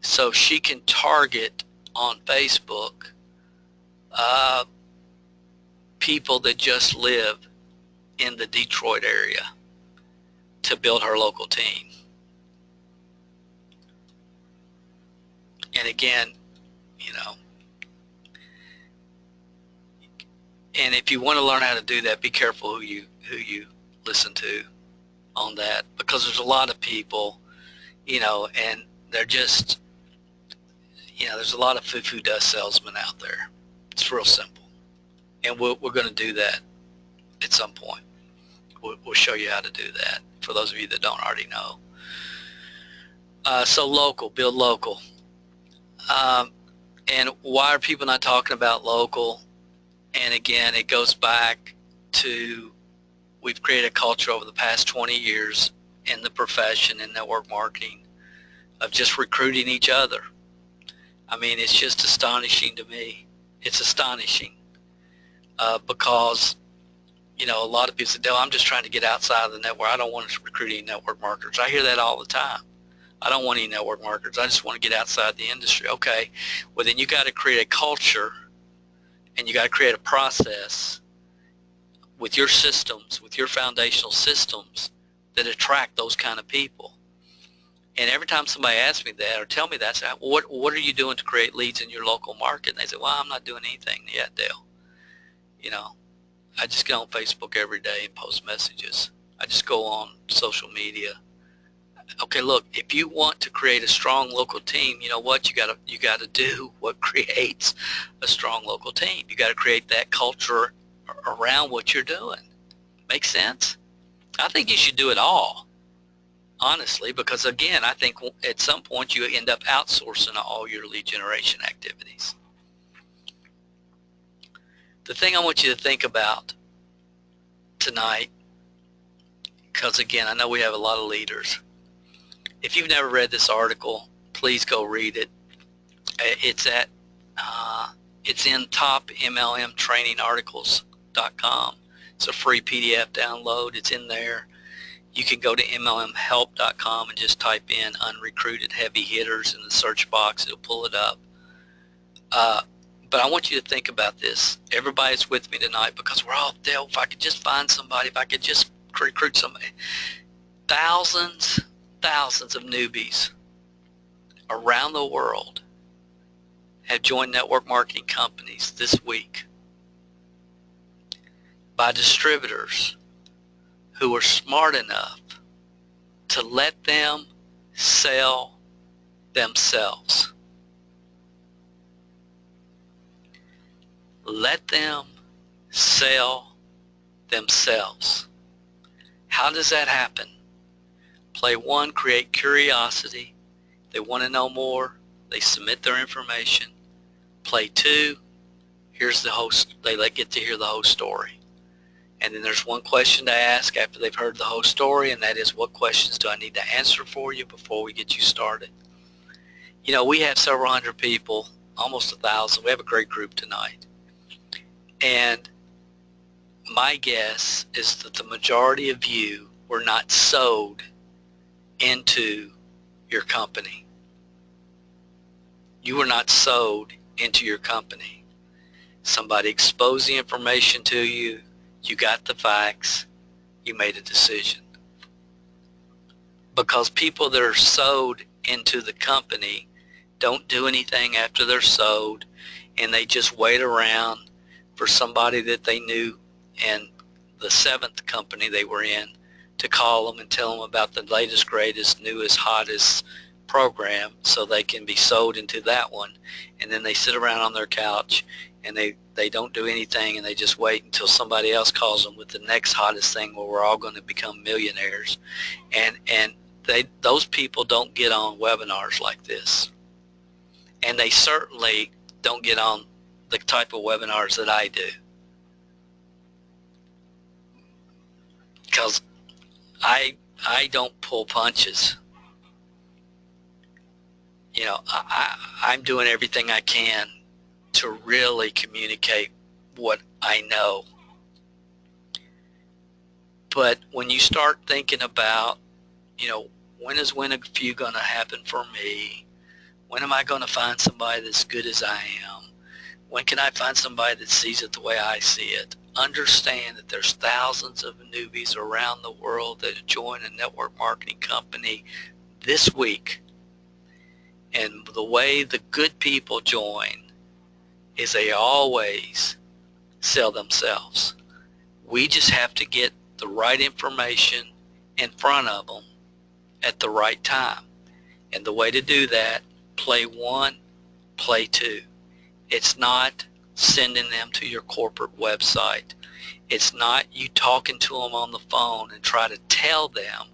so she can target on Facebook people that just live in the Detroit area to build her local team. And again, and if you want to learn how to do that, be careful who you listen to on that, because there's a lot of people, and they're just, there's a lot of foo-foo dust salesmen out there. It's real simple, and we're going to do that at some point. We'll show you how to do that for those of you that don't already know. So local, build local. And why are people not talking about local? And again, it goes back to, we've created a culture over the past 20 years in the profession in network marketing of just recruiting each other. I mean, it's just astonishing to me. It's astonishing because, a lot of people say, Dale, I'm just trying to get outside of the network. I don't want to recruit any network marketers. I hear that all the time. I don't want any network marketers. I just want to get outside the industry. Okay, well then you got to create a culture, and you got to create a process with your systems, with your foundational systems that attract those kind of people. And every time somebody asks me that or tell me that, I say, what are you doing to create leads in your local market? And they say, well, I'm not doing anything yet, Dale. I just get on Facebook every day and post messages. I just go on social media. Okay, look, if you want to create a strong local team, you know what? You got to do what creates a strong local team. You got to create that culture around what you're doing. Make sense? I think you should do it all, honestly, because again, I think at some point you end up outsourcing all your lead generation activities. The thing I want you to think about tonight, because again, I know we have a lot of leaders. If you've never read this article, please go read it. It's in topmlmtrainingarticles.com. It's a free PDF download. It's in there. You can go to mlmhelp.com and just type in unrecruited heavy hitters in the search box. It'll pull it up. But I want you to think about this. Everybody's with me tonight because we're all, Dale, if I could just find somebody, if I could just recruit somebody. Thousands of newbies around the world have joined network marketing companies this week by distributors who are smart enough to let them sell themselves. Let them sell themselves. How does that happen? Play 1, create curiosity. They want to know more. They submit their information. Play 2, here's the host. They get to hear the whole story. And then there's one question to ask after they've heard the whole story, and that is, what questions do I need to answer for you before we get you started? You know, we have several hundred people, almost 1,000. We have a great group tonight. And my guess is that the majority of you were not sold into your company. You were not sold into your company. Somebody exposed the information to you. You got the facts. You made a decision. Because people that are sold into the company don't do anything after they're sold, and they just wait around for somebody that they knew in the 7th company they were in to call them and tell them about the latest, greatest, newest, hottest program so they can be sold into that one. And then they sit around on their couch and they don't do anything, and they just wait until somebody else calls them with the next hottest thing where we're all going to become millionaires. And those people don't get on webinars like this. And they certainly don't get on the type of webinars that I do. Because I don't pull punches. You know, I'm doing everything I can to really communicate what I know. But when you start thinking about, you know, when is Win a Few going to happen for me? When am I going to find somebody that's good as I am? When can I find somebody that sees it the way I see it? Understand that there's thousands of newbies around the world that join a network marketing company this week. And the way the good people join is they always sell themselves. We just have to get the right information in front of them at the right time. And the way to do that, play 1, play 2. It's not sending them to your corporate website. It's not you talking to them on the phone and try to tell them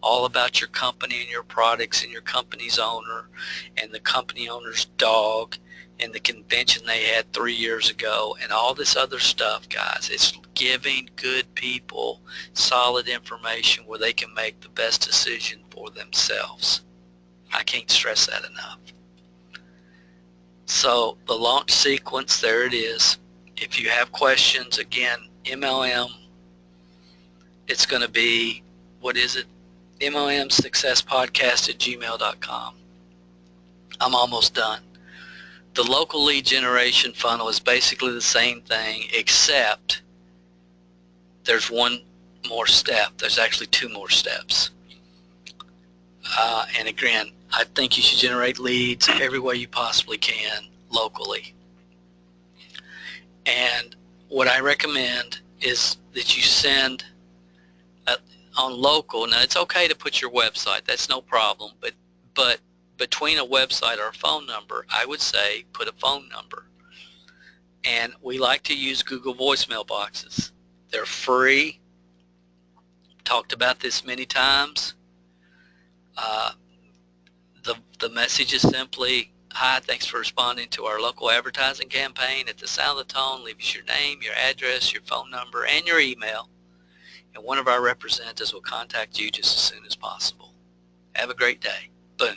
all about your company and your products and your company's owner and the company owner's dog and the convention they had 3 years ago and all this other stuff, guys. It's giving good people solid information where they can make the best decision for themselves. I can't stress that enough. So the launch sequence, there it is. If you have questions, again, MLM, it's going to be, what is it? MLMsuccesspodcast@gmail.com. I'm almost done. The local lead generation funnel is basically the same thing, except there's one more step. There's actually 2 more steps. And again, I think you should generate leads every way you possibly can locally. And what I recommend is that you send on local. Now, it's okay to put your website. That's no problem. But between a website or a phone number, I would say put a phone number. And we like to use Google voicemail boxes. They're free. Talked about this many times. The message is simply, hi, thanks for responding to our local advertising campaign. At the sound of the tone, leave us your name, your address, your phone number, and your email. And one of our representatives will contact you just as soon as possible. Have a great day. Boom.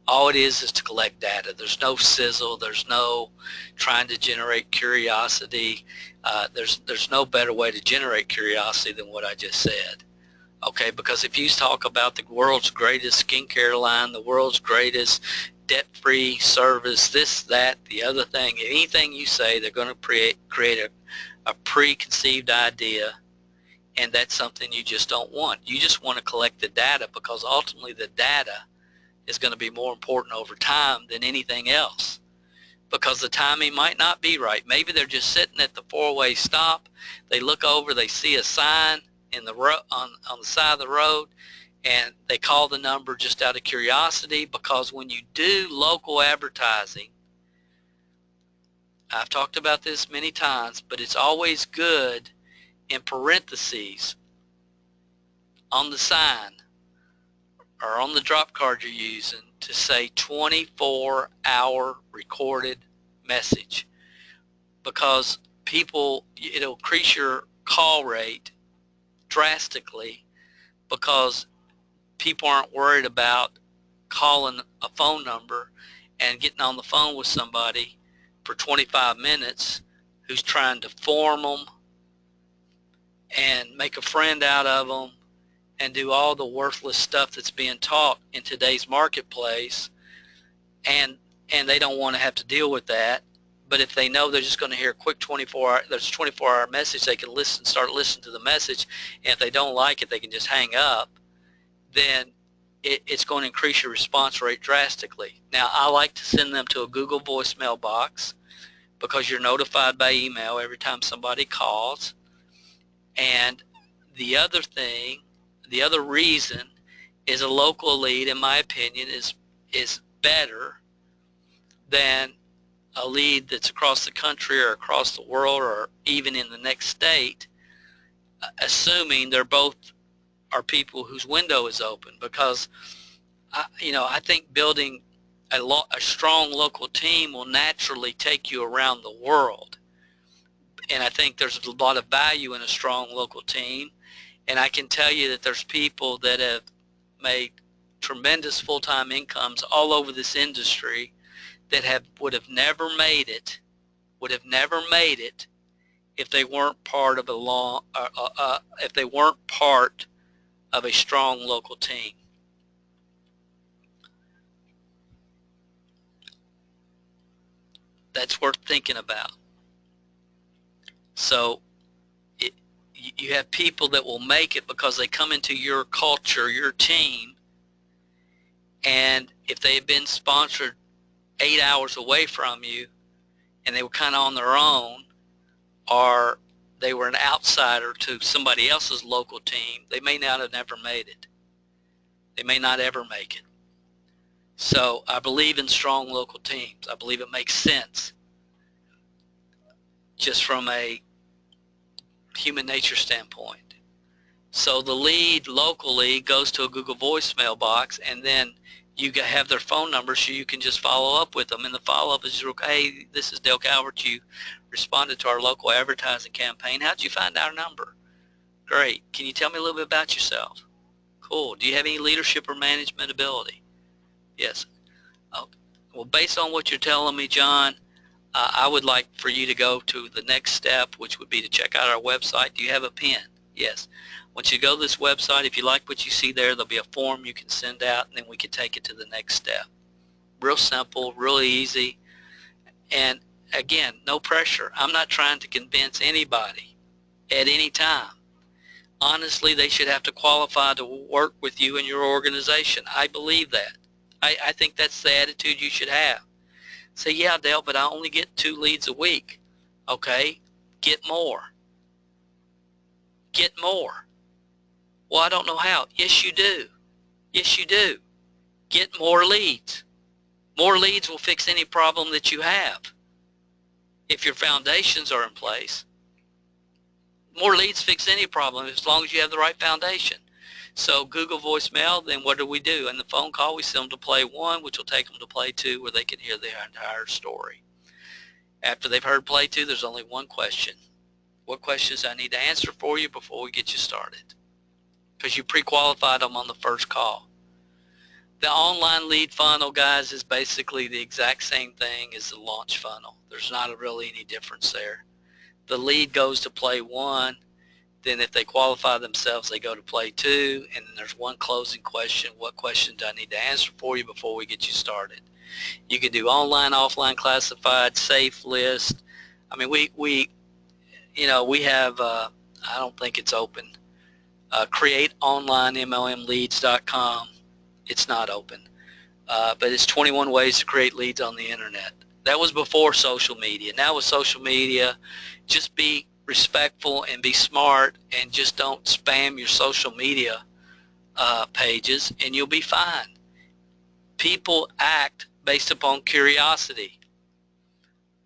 All it is to collect data. There's no sizzle. There's no trying to generate curiosity. There's no better way to generate curiosity than what I just said. Okay, because if you talk about the world's greatest skincare line, the world's greatest debt-free service, this, that, the other thing, anything you say, they're going to create a preconceived idea, and that's something you just don't want. You just want to collect the data, because ultimately the data is going to be more important over time than anything else, because the timing might not be right. Maybe they're just sitting at the 4-way stop. They look over, they see a sign in the on the side of the road, and they call the number just out of curiosity, because when you do local advertising, I've talked about this many times, but it's always good in parentheses on the sign or on the drop card you're using to say 24-hour recorded message, because it'll increase your call rate drastically, because people aren't worried about calling a phone number and getting on the phone with somebody for 25 minutes who's trying to form them and make a friend out of them and do all the worthless stuff that's being taught in today's marketplace, and they don't want to have to deal with that. But if they know they're just going to hear a quick 24-hour message, they can start listening to the message, and if they don't like it, they can just hang up, then it's going to increase your response rate drastically. Now, I like to send them to a Google voicemail box, because you're notified by email every time somebody calls. And the other reason is a local lead, in my opinion, is better than a lead that's across the country or across the world or even in the next state, assuming they're both are people whose window is open. Because I think building a strong local team will naturally take you around the world, and I think there's a lot of value in a strong local team. And I can tell you that there's people that have made tremendous full-time incomes all over this industry that would have never made it if they weren't part of a strong local team. That's worth thinking about. So you have people that will make it because they come into your culture, your team, and if they had been sponsored 8 hours away from you and they were kind of on their own, or they were an outsider to somebody else's local team, they may not have never made it. They may not ever make it. So I believe in strong local teams. I believe it makes sense just from a human nature standpoint. So the lead locally goes to a Google voicemail box, and then you have their phone number so you can just follow up with them. And the follow-up is, hey, this is Dale-Calvert. You responded to our local advertising campaign. How'd you find our number? Great. Can you tell me a little bit about yourself? Cool. Do you have any leadership or management ability? Yes. Okay. Well, based on what you're telling me, John, I would like for you to go to the next step, which would be to check out our website. Do you have a pen? Yes. Once you go to this website, if you like what you see there, there'll be a form you can send out, and then we can take it to the next step. Real simple, really easy. And again, no pressure. I'm not trying to convince anybody at any time. Honestly, they should have to qualify to work with you in your organization. I believe that. I think that's the attitude you should have. Say, yeah, Dale, but I only get 2 leads a week. Okay, get more. Get more. Well, I don't know how. Yes, you do. Yes, you do. Get more leads. More leads will fix any problem that you have if your foundations are in place. More leads fix any problem as long as you have the right foundation. So Google voicemail, then what do? In the phone call, we send them to play 1, which will take them to play 2, where they can hear the entire story. After they've heard play 2, there's only one question. What questions I need to answer for you before we get you started? Because you pre-qualified them on the first call. The online lead funnel, guys, is basically the exact same thing as the launch funnel. There's not really any difference there. The lead goes to play 1. Then if they qualify themselves, they go to play 2, and then there's one closing question. What question do I need to answer for you before we get you started? You can do online, offline, classified, safe list. I mean, we have, I don't think it's open, createonlinemlmleads.com. It's not open, but it's 21 ways to create leads on the internet. That was before social media. Now with social media, just be respectful and be smart, and just don't spam your social media pages, and you'll be fine. People act based upon curiosity.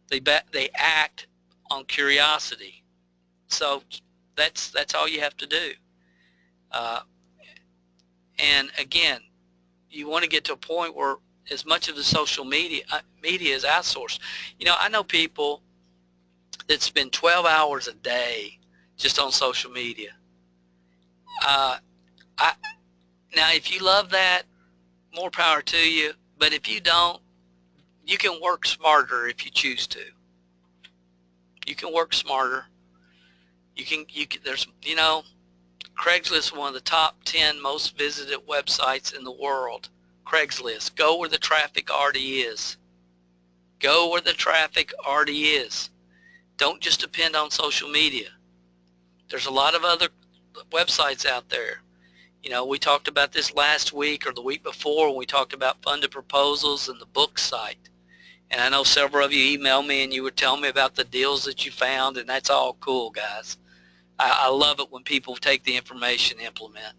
They act on curiosity. So that's all you have to do. And again, you want to get to a point where as much of the social media is outsourced. You know, I know people that spend 12 hours a day just on social media. Now, if you love that, more power to you. But if you don't, you can work smarter if you choose to. You can work smarter. There's, you know, Craigslist is one of the top 10 most visited websites in the world. Craigslist. Go where the traffic already is. Go where the traffic already is. Don't just depend on social media. There's a lot of other websites out there. You know, we talked about this last week or the week before when we talked about funded proposals and the book site. And I know several of you emailed me and you were telling me about the deals that you found, and that's all cool, guys. I love it when people take the information and implement.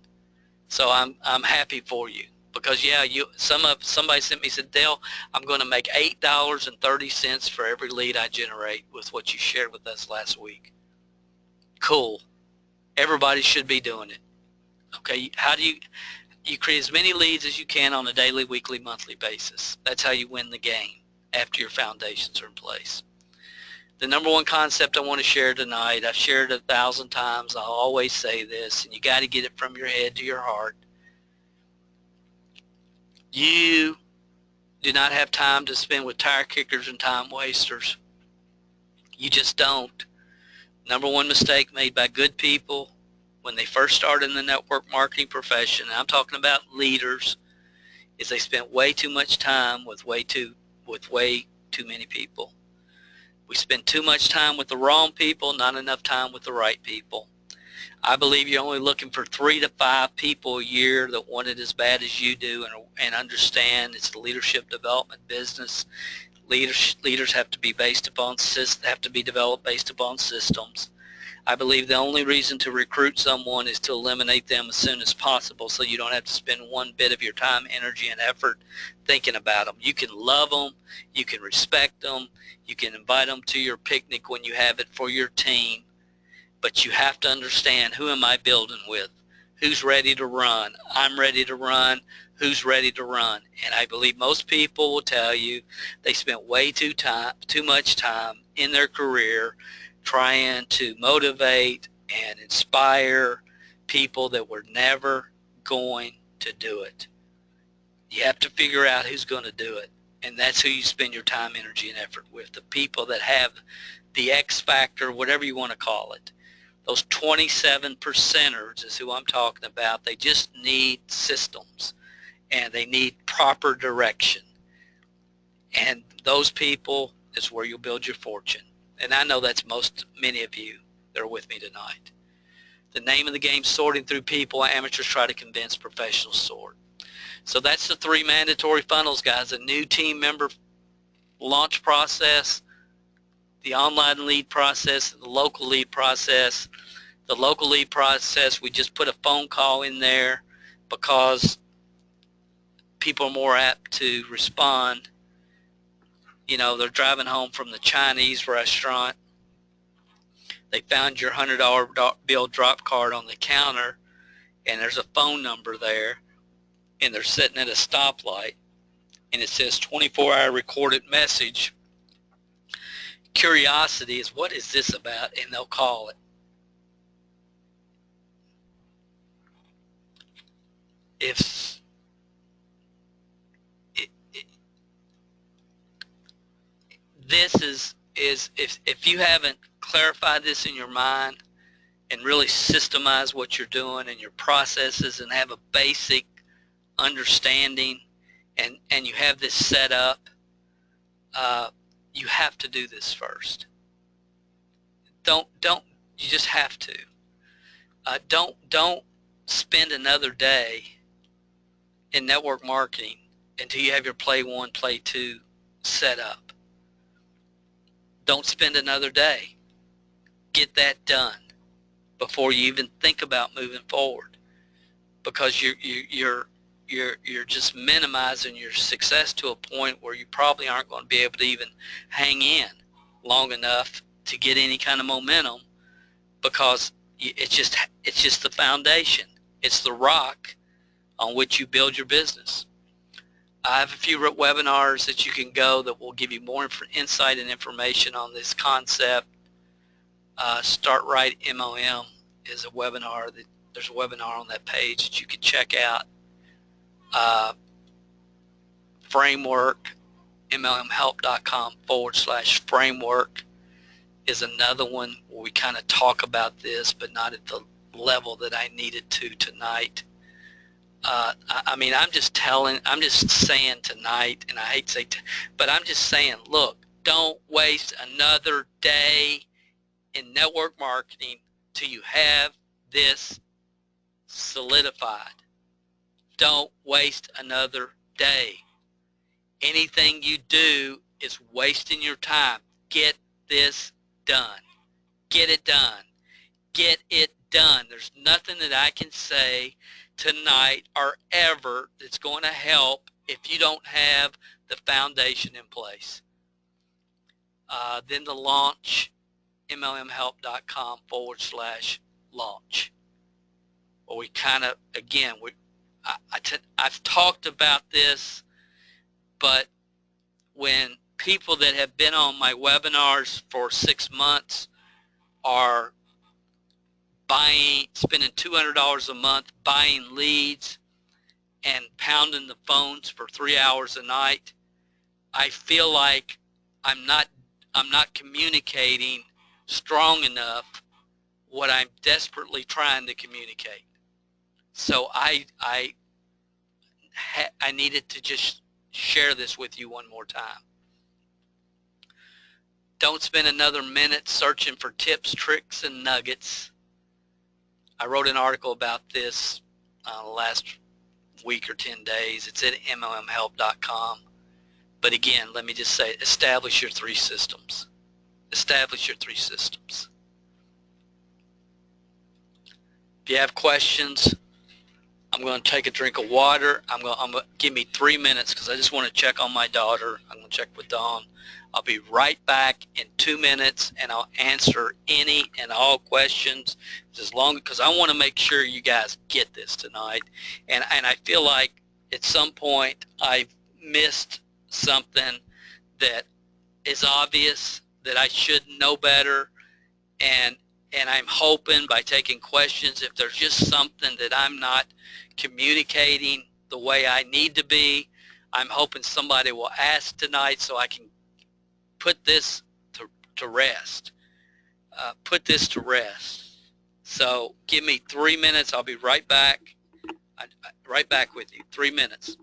So I'm happy for you because, yeah, somebody sent me, said, Dale, I'm going to make $8.30 for every lead I generate with what you shared with us last week. Cool. Everybody should be doing it. Okay, how do you create as many leads as you can on a daily, weekly, monthly basis? That's how you win the game after your foundations are in place. The number one concept I want to share tonight, I've shared it 1,000 times. I'll always say this, and you got to get it from your head to your heart. You do not have time to spend with tire kickers and time wasters. You just don't. Number one mistake made by good people when they first started in the network marketing profession, and I'm talking about leaders, is they spent way too much time with way too many people. We spend too much time with the wrong people, not enough time with the right people. I believe you're only looking for 3 to 5 people a year that want it as bad as you do and understand it's the leadership development business. Leaders have to be developed based upon systems. I believe the only reason to recruit someone is to eliminate them as soon as possible so you don't have to spend one bit of your time, energy, and effort thinking about them. You can love them. You can respect them. You can invite them to your picnic when you have it for your team. But you have to understand, who am I building with? Who's ready to run? I'm ready to run. Who's ready to run? And I believe most people will tell you they spent way too much time in their career trying to motivate and inspire people that were never going to do it. You have to figure out who's going to do it, and that's who you spend your time, energy, and effort with, the people that have the X factor, whatever you want to call it. Those 27%ers is who I'm talking about. They just need systems, and they need proper direction. And those people is where you'll build your fortune. And I know that's many of you that are with me tonight. The name of the game, sorting through people amateurs try to convince professionals sort. So that's the 3 mandatory funnels, guys. A new team member launch process, the online lead process, and the local lead process. The local lead process, we just put a phone call in there because people are more apt to respond. You know, they're driving home from the Chinese restaurant. They found your $100 bill drop card on the counter, and there's a phone number there, and they're sitting at a stoplight, and it says 24-hour recorded message. Curiosity is, what is this about? And they'll call it. If you haven't clarified this in your mind and really systemize what you're doing and your processes and have a basic understanding and you have this set up, you have to do this first. You just have to. Don't spend another day in network marketing until you have your play 1, play 2 set up. Don't spend another day. Get that done before you even think about moving forward, because you're just minimizing your success to a point where you probably aren't going to be able to even hang in long enough to get any kind of momentum, because it's just the foundation. It's the rock on which you build your business. I have a few webinars that you can go that will give you more insight and information on this concept. Start Right MLM is a webinar that there's a webinar on that page that you can check out. Framework, MLMhelp.com/framework is another one where we kind of talk about this, but not at the level that I needed to tonight. I mean, I'm just saying tonight, and I hate to say, but I'm just saying, look, don't waste another day in network marketing till you have this solidified. Don't waste another day. Anything you do is wasting your time. Get this done. Get it done. Get it done. There's nothing that I can say tonight or ever that's going to help if you don't have the foundation in place. Then the launch, MLMhelp.com/launch. Well, we kind of, again, I've talked about this, but when people that have been on my webinars for 6 months are spending $200 a month buying leads and pounding the phones for 3 hours a night, I feel like I'm not communicating strong enough what I'm desperately trying to communicate. So I needed to just share this with you one more time. Don't spend another minute searching for tips, tricks, and nuggets. I wrote an article about this last week or 10 days. It's at MLMhelp.com. But again, let me just say, establish your 3 systems. Establish your 3 systems. If you have questions, I'm going to take a drink of water. I'm going to give me 3 minutes because I just want to check on my daughter. I'm going to check with Dawn. I'll be right back in 2 minutes, and I'll answer any and all questions because I want to make sure you guys get this tonight. And I feel like at some point I've missed something that is obvious that I should know better, and I'm hoping by taking questions, if there's just something that I'm not communicating the way I need to be, I'm hoping somebody will ask tonight so I can put this to rest. Put this to rest. So give me 3 minutes. I'll be right back. Right back with you. 3 minutes.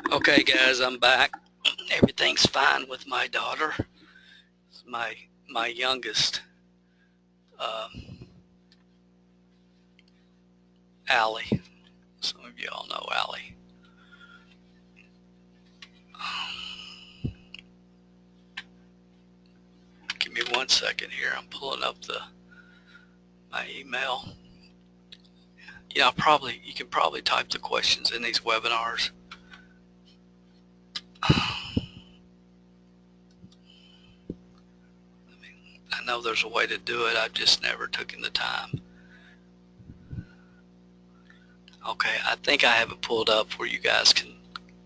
Okay, guys, I'm back. Everything's fine with my daughter. It's my youngest, Allie. Some of you all know Allie. Give me 1 second here. I'm pulling up my email. Yeah, you can probably type the questions in these webinars. I know there's a way to do it. I've just never taken the time. Okay, I think I have it pulled up where you guys can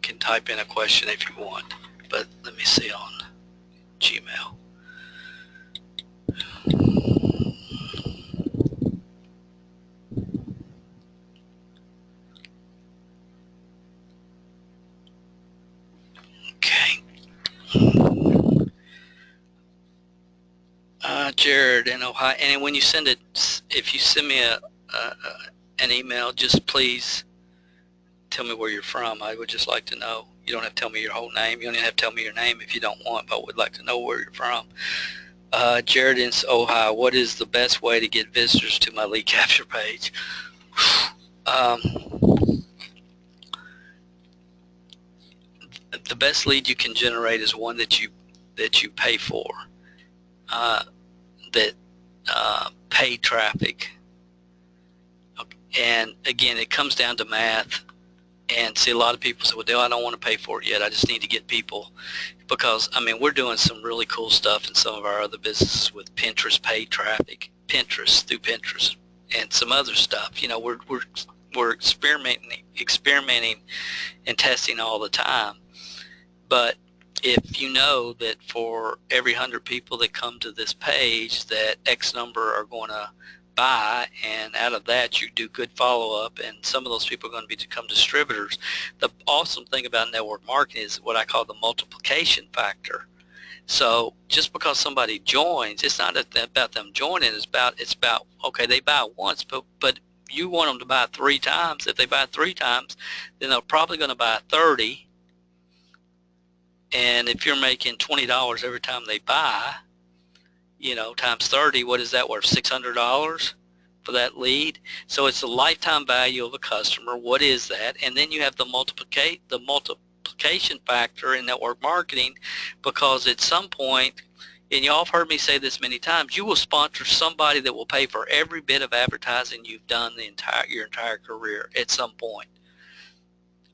can type in a question if you want. But let me see on Gmail. Okay. Jared in Ohio, and when you send it, if you send me an email, just please tell me where you're from. I would just like to know. You don't have to tell me your whole name. You don't even have to tell me your name if you don't want, but I would like to know where you're from. Jared in Ohio, what is the best way to get visitors to my lead capture page? The best lead you can generate is one that you pay for. That paid traffic. Okay. And again, it comes down to math. And see, a lot of people say, well, Dale, I don't want to pay for it yet. I just need to get people. Because, I mean, we're doing some really cool stuff in some of our other businesses with Pinterest paid traffic, through Pinterest, and some other stuff. You know, we're experimenting and testing all the time. But if you know that for every 100 people that come to this page, that X number are going to buy, and out of that you do good follow-up, and some of those people are going to become distributors. The awesome thing about network marketing is what I call the multiplication factor. So just because somebody joins, it's not about them joining, it's about okay, they buy once, but you want them to buy 3 times. If they buy 3 times, then they're probably going to buy 30. And if you're making $20 every time they buy, you know, times 30, what is that worth? $600 for that lead. So it's the lifetime value of a customer. What is that? And then you have the multiplication factor in network marketing, because at some point, and y'all have heard me say this many times, you will sponsor somebody that will pay for every bit of advertising you've done your entire career at some point.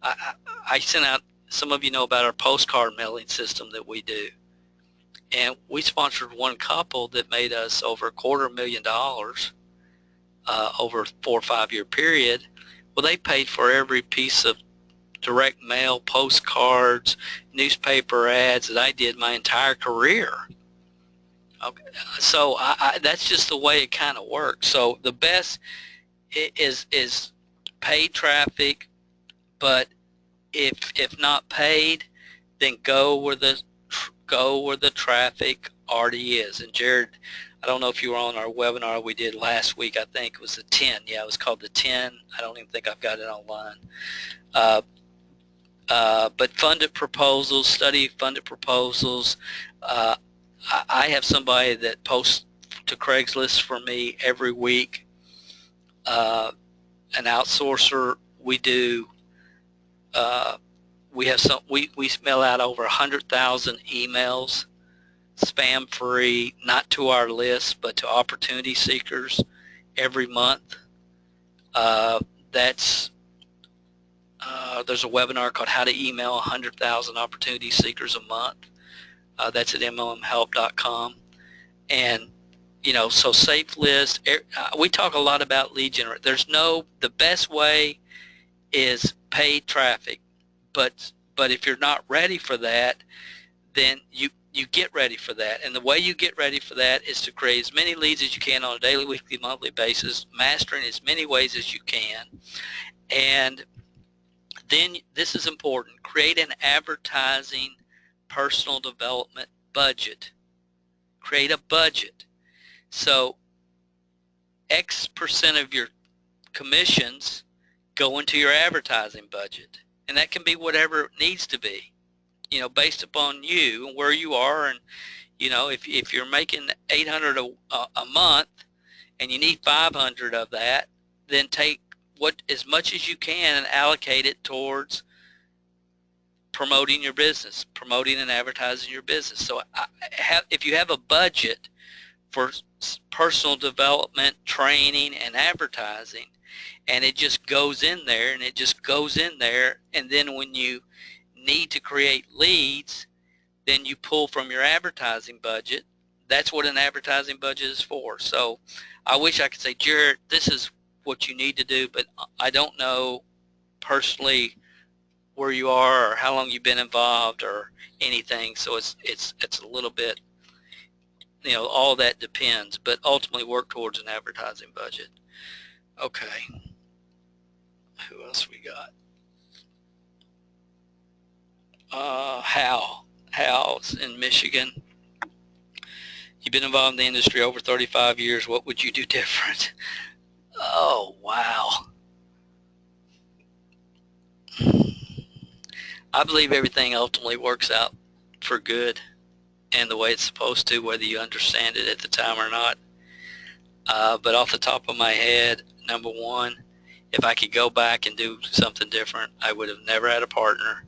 I sent out, some of you know about our postcard mailing system that we do. And we sponsored one couple that made us over $250,000 over a 4 or 5 year period. Well, they paid for every piece of direct mail, postcards, newspaper ads that I did my entire career. Okay, so that's just the way it kind of works. So the best is paid traffic, but if not paid, then go where the traffic already is. And Jared, I don't know if you were on our webinar we did last week. I think it was the 10. Yeah, it was called the 10. I don't even think I've got it online. But funded proposals, study funded proposals. I have somebody that posts to Craigslist for me every week. An outsourcer. We do. We mail out over 100,000 emails, spam free, not to our list, but to opportunity seekers every month. There's a webinar called How to Email 100,000 Opportunity Seekers a Month. That's at momhelp.com. And, you know, so safe list. We talk a lot about lead generation. The best way is paid traffic. But if you're not ready for that, then you get ready for that. And the way you get ready for that is to create as many leads as you can on a daily, weekly, monthly basis, mastering as many ways as you can. And then, this is important, create an advertising personal development budget. Create a budget. So X% of your commissions go into your advertising budget. And that can be whatever it needs to be, you know, based upon you and where you are. And, you know, if you're making $800 a month and you need 500 of that, then take as much as you can and allocate it towards promoting your business, promoting and advertising your business. So if you have a budget for personal development, training, and advertising, and it just goes in there, and it just goes in there, and then when you need to create leads, then you pull from your advertising budget. That's what an advertising budget is for. So I wish I could say, Jared, this is what you need to do, but I don't know personally where you are or how long you've been involved or anything. So it's a little bit, all that depends, but ultimately work towards an advertising budget. Okay. Who else we got? Hal's in Michigan. You've been involved in the industry over 35 years. What would you do different? Oh, wow. I believe everything ultimately works out for good and the way it's supposed to, whether you understand it at the time or not. But off the top of my head, number one, if I could go back and do something different, I would have never had a partner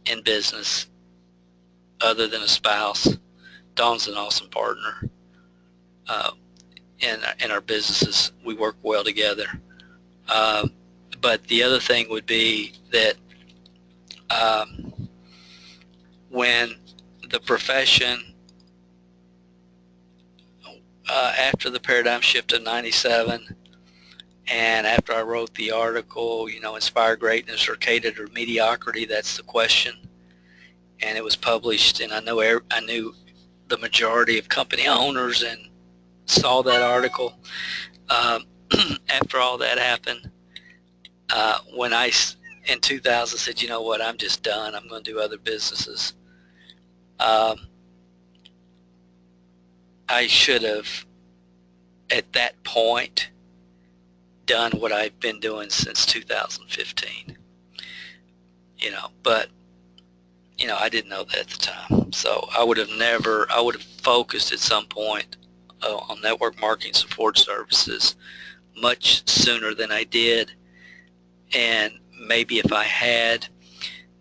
in business other than a spouse. Dawn's an awesome partner. In our businesses, we work well together. But the other thing would be that when the profession, after the paradigm shift of 97, and after I wrote the article, Inspire Greatness or Catered or Mediocrity, that's the question, and it was published, and I knew the majority of company owners and saw that article. After all that happened, when I in 2000 said, you know what, I'm just done, I'm going to do other businesses, I should have at that point done what I've been doing since 2015, but I didn't know that at the time. So I would have focused at some point on network marketing support services much sooner than I did. And maybe if I had,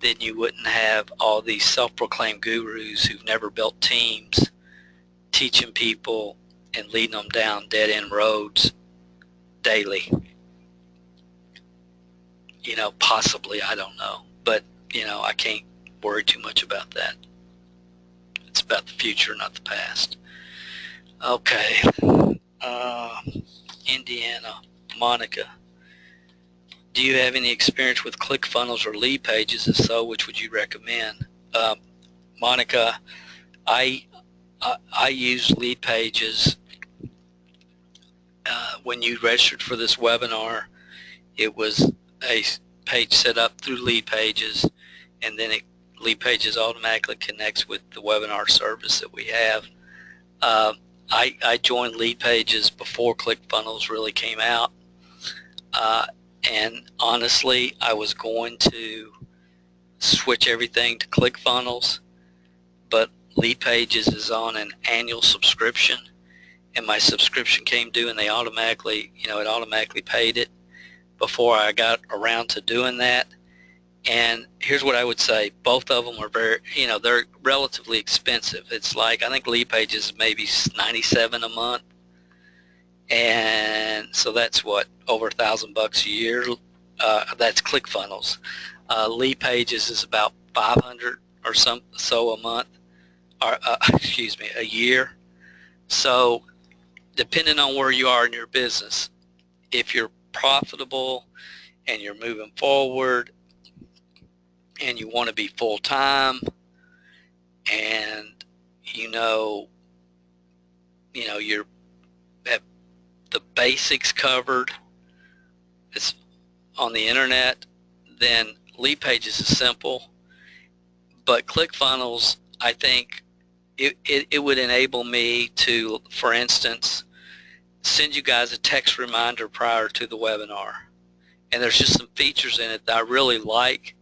then you wouldn't have all these self-proclaimed gurus who've never built teams teaching people and leading them down dead-end roads daily. Possibly, I don't know. But, I can't worry too much about that. It's about the future, not the past. Okay. Indiana, Monica. Do you have any experience with ClickFunnels or lead pages? If so, which would you recommend? Monica, I use lead pages. When you registered for this webinar, it was a page set up through lead pages, and then lead pages automatically connects with the webinar service that we have. I joined lead pages before ClickFunnels really came out, and honestly, I was going to switch everything to ClickFunnels, but lead pages is on an annual subscription, and my subscription came due, and they automatically, it automatically paid it before I got around to doing that. And here's what I would say: both of them are very, they're relatively expensive. It's like, I think lead pages is maybe $97 a month, and so that's what, over $1,000 a year. That's ClickFunnels. Lead pages is about $500 or so a month, or a year. So depending on where you are in your business, if you're profitable and you're moving forward and you want to be full-time, and you're have the basics covered, it's on the internet, then lead pages is simple. But ClickFunnels, I think it would enable me to, for instance, send you guys a text reminder prior to the webinar, and there's just some features in it that I really like,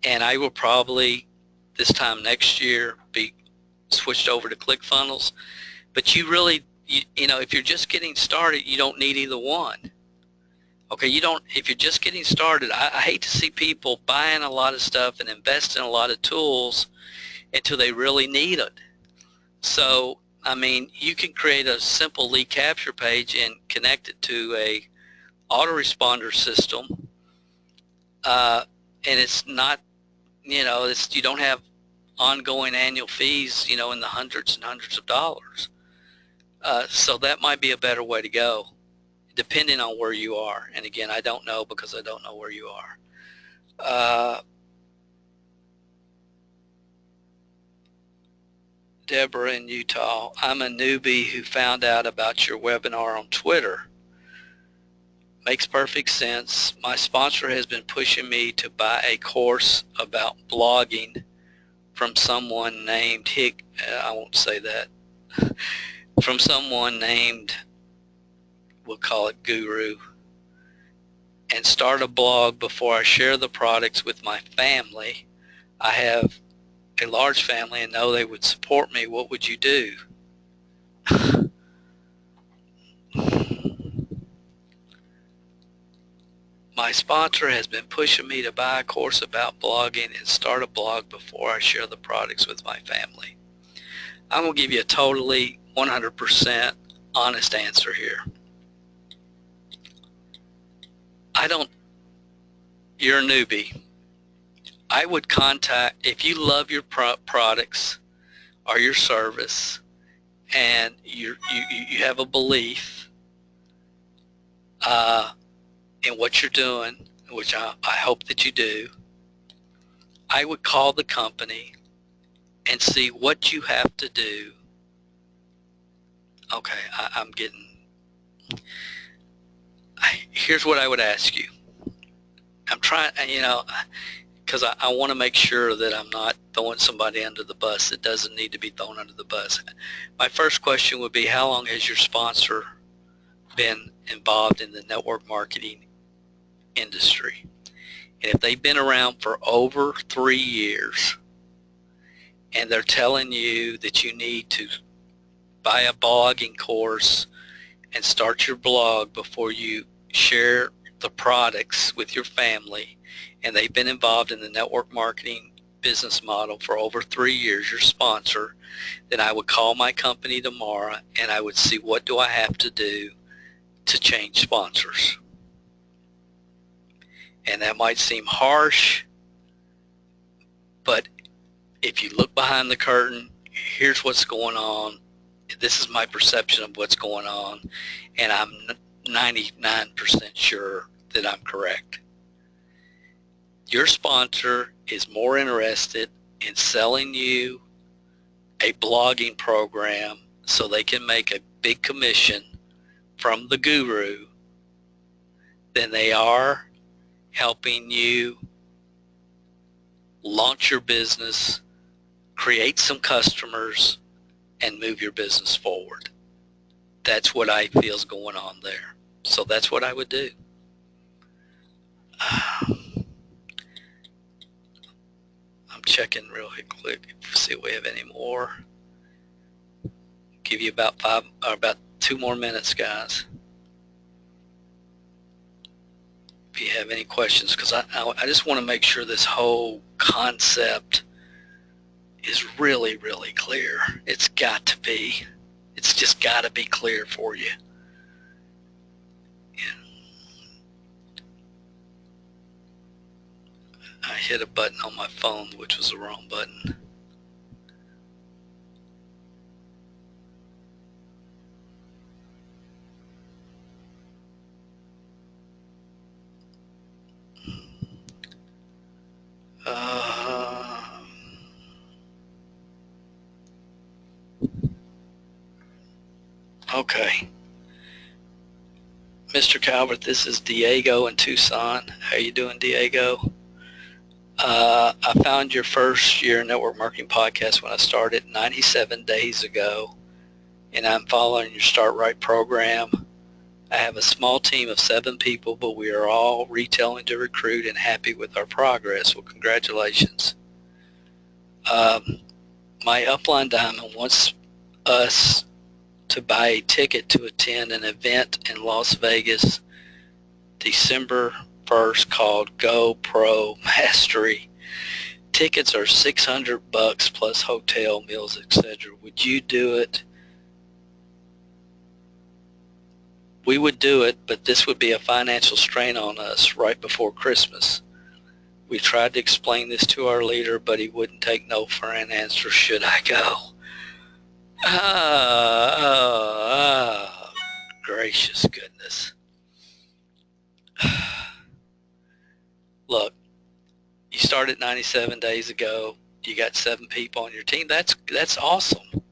and I will probably this time next year be switched over to ClickFunnels. But you really, if you're just getting started, you don't need either one. Okay, if you're just getting started, I hate to see people buying a lot of stuff and investing in a lot of tools until they really need it. So, you can create a simple lead capture page and connect it to a autoresponder system, and it's not, you don't have ongoing annual fees, in the hundreds and hundreds of dollars. So that might be a better way to go, depending on where you are. And again, I don't know, because I don't know where you are. Deborah in Utah, I'm a newbie who found out about your webinar on Twitter. Makes perfect sense. My sponsor has been pushing me to buy a course about blogging from someone named I won't say that, from someone named, we'll call it Guru, and start a blog before I share the products with my family. I have a large family and know they would support me. What would you do? My sponsor has been pushing me to buy a course about blogging and start a blog before I share the products with my family. I'm going to give you a totally 100% honest answer here. You're a newbie. I would contact, if you love your products or your service and you have a belief in what you're doing, which I hope that you do, I would call the company and see what you have to do. Okay, here's what I would ask you. I'm trying, because I want to make sure that I'm not throwing somebody under the bus that doesn't need to be thrown under the bus. My first question would be, how long has your sponsor been involved in the network marketing industry? And if they've been around for over 3 years and they're telling you that you need to buy a blogging course and start your blog before you share the products with your family, and they've been involved in the network marketing business model for over 3 years, your sponsor, then I would call my company tomorrow and I would see what do I have to do to change sponsors. And that might seem harsh, but if you look behind the curtain, here's what's going on. This is my perception of what's going on, and I'm 99% sure that I'm correct. Your sponsor is more interested in selling you a blogging program so they can make a big commission from the guru than they are helping you launch your business, create some customers, and move your business forward. That's what I feel is going on there. So that's what I would do. I'm checking real quick to see if we have any more. Give you about 2 more minutes, guys. If you have any questions, because I just want to make sure this whole concept is really, really clear. It's got to be. It's just got to be clear for you. I hit a button on my phone, which was the wrong button. Okay. Mr. Calvert, this is Diego in Tucson. How you doing, Diego? I found your first year network marketing podcast when I started 97 days ago, and I'm following your Start Right program. I have a small team of 7 people, but we are all retailing to recruit and happy with our progress. Well, congratulations. My upline diamond wants us to buy a ticket to attend an event in Las Vegas December 1st called Go Pro Mastery. Tickets are $600 plus hotel, meals, etc. Would you do it? We would do it, but this would be a financial strain on us right before Christmas. We tried to explain this to our leader, but he wouldn't take no for an answer. Should I go? Gracious goodness. Look, you started 97 days ago, you got 7 people on your team. That's awesome.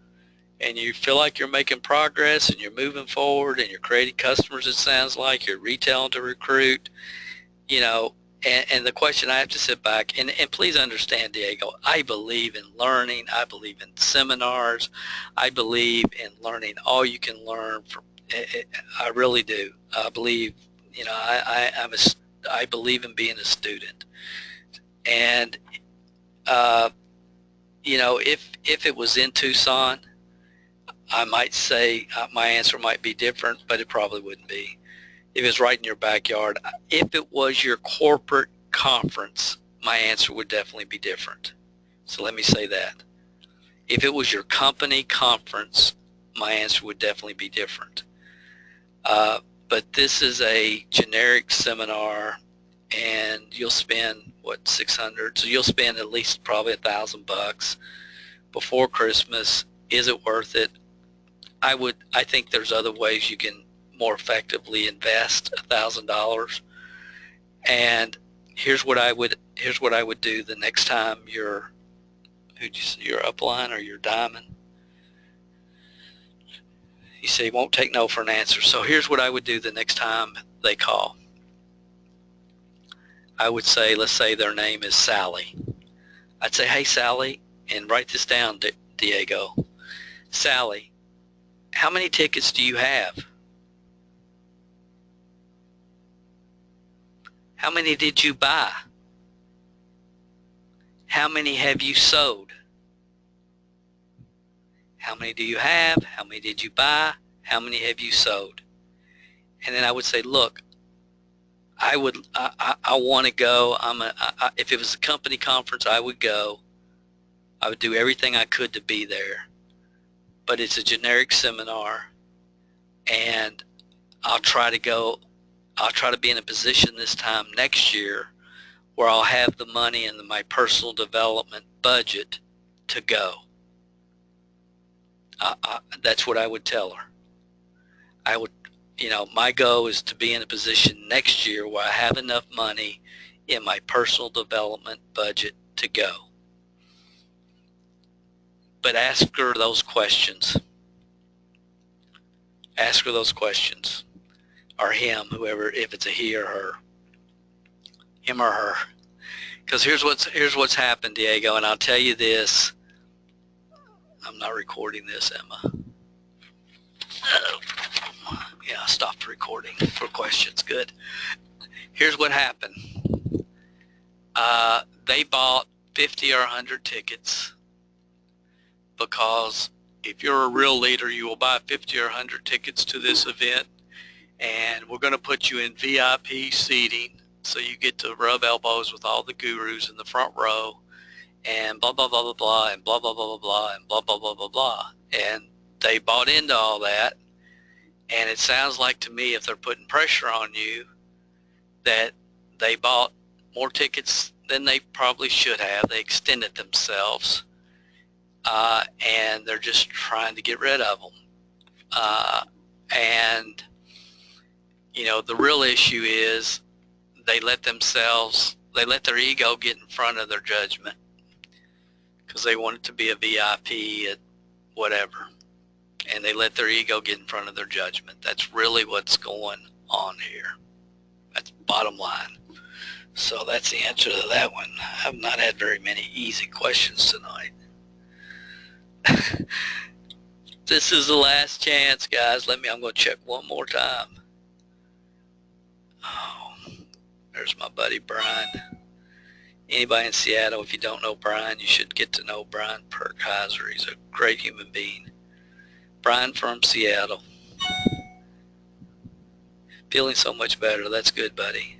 And you feel like you're making progress and you're moving forward and you're creating customers, it sounds like. You're retailing to recruit, you know. And the question I have to sit back, and please understand, Diego, I believe in learning. I believe in seminars. I believe in learning all you can learn. I really do. I believe, you know, I believe in being a student. And, you know, if it was in Tucson, I might say my answer might be different, but it probably wouldn't be. If it's right in your backyard. If it was your corporate conference, my answer would definitely be different. So let me say that. If it was your company conference, my answer would definitely be different. But this is a generic seminar, and you'll spend, what, $600? So you'll spend at least probably $1,000 before Christmas. Is it worth it? I think there's other ways you can more effectively invest $1,000. And here's what I would do the next time you're your upline or your diamond. You say you won't take no for an answer. So here's what I would do the next time they call. I would say, let's say their name is Sally. I'd say, hey Sally, and write this down, Diego. Sally, how many tickets do you have? How many did you buy? How many have you sold? How many do you have? How many did you buy? How many have you sold? And then I would say, look, I want to go. If it was a company conference, I would go. I would do everything I could to be there. But it's a generic seminar, and I'll try to be in a position this time next year where I'll have the money in my personal development budget to go. That's what I would tell her. I would, you know, my goal is to be in a position next year where I have enough money in my personal development budget to go. But ask her those questions. Ask her those questions. Or him, whoever, if it's a he or her. Him or her. Because here's what's happened, Diego, and I'll tell you this. I'm not recording this, Emma. Yeah, I stopped recording for questions. Good. Here's what happened. They bought 50 or 100 tickets because if you're a real leader, you will buy 50 or 100 tickets to this event, and we're going to put you in VIP seating so you get to rub elbows with all the gurus in the front row, and blah, blah, blah, blah, blah, and blah, blah, blah, blah, blah, and blah, blah, blah, blah, blah. And they bought into all that, and it sounds like to me, if they're putting pressure on you, that they bought more tickets than they probably should have. They extended themselves, and they're just trying to get rid of them. And, you know, the real issue is they let their ego get in front of their judgment because they want it to be a VIP at whatever. And they let their ego get in front of their judgment. That's really what's going on here. That's bottom line. So that's the answer to that one. I've not had very many easy questions tonight. This is the last chance, guys. I'm going to check one more time. Oh, there's my buddy Brian. Anybody in Seattle, if you don't know Brian, you should get to know Brian Perkheiser. He's a great human being. Brian from Seattle. Feeling so much better. That's good, buddy.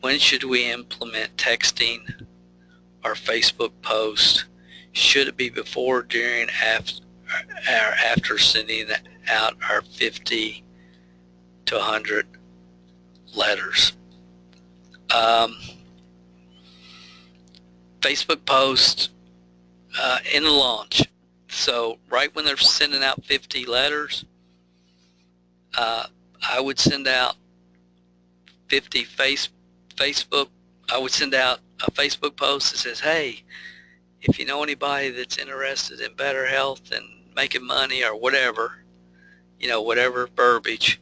When should we implement texting or Facebook post? Should it be before, during, after sending out our 50 to 100 letters? Facebook post in the launch. So right when they're sending out 50 letters, I would send out 50 Facebook I would send out a Facebook post that says, hey, if you know anybody that's interested in better health and making money or whatever, whatever verbiage,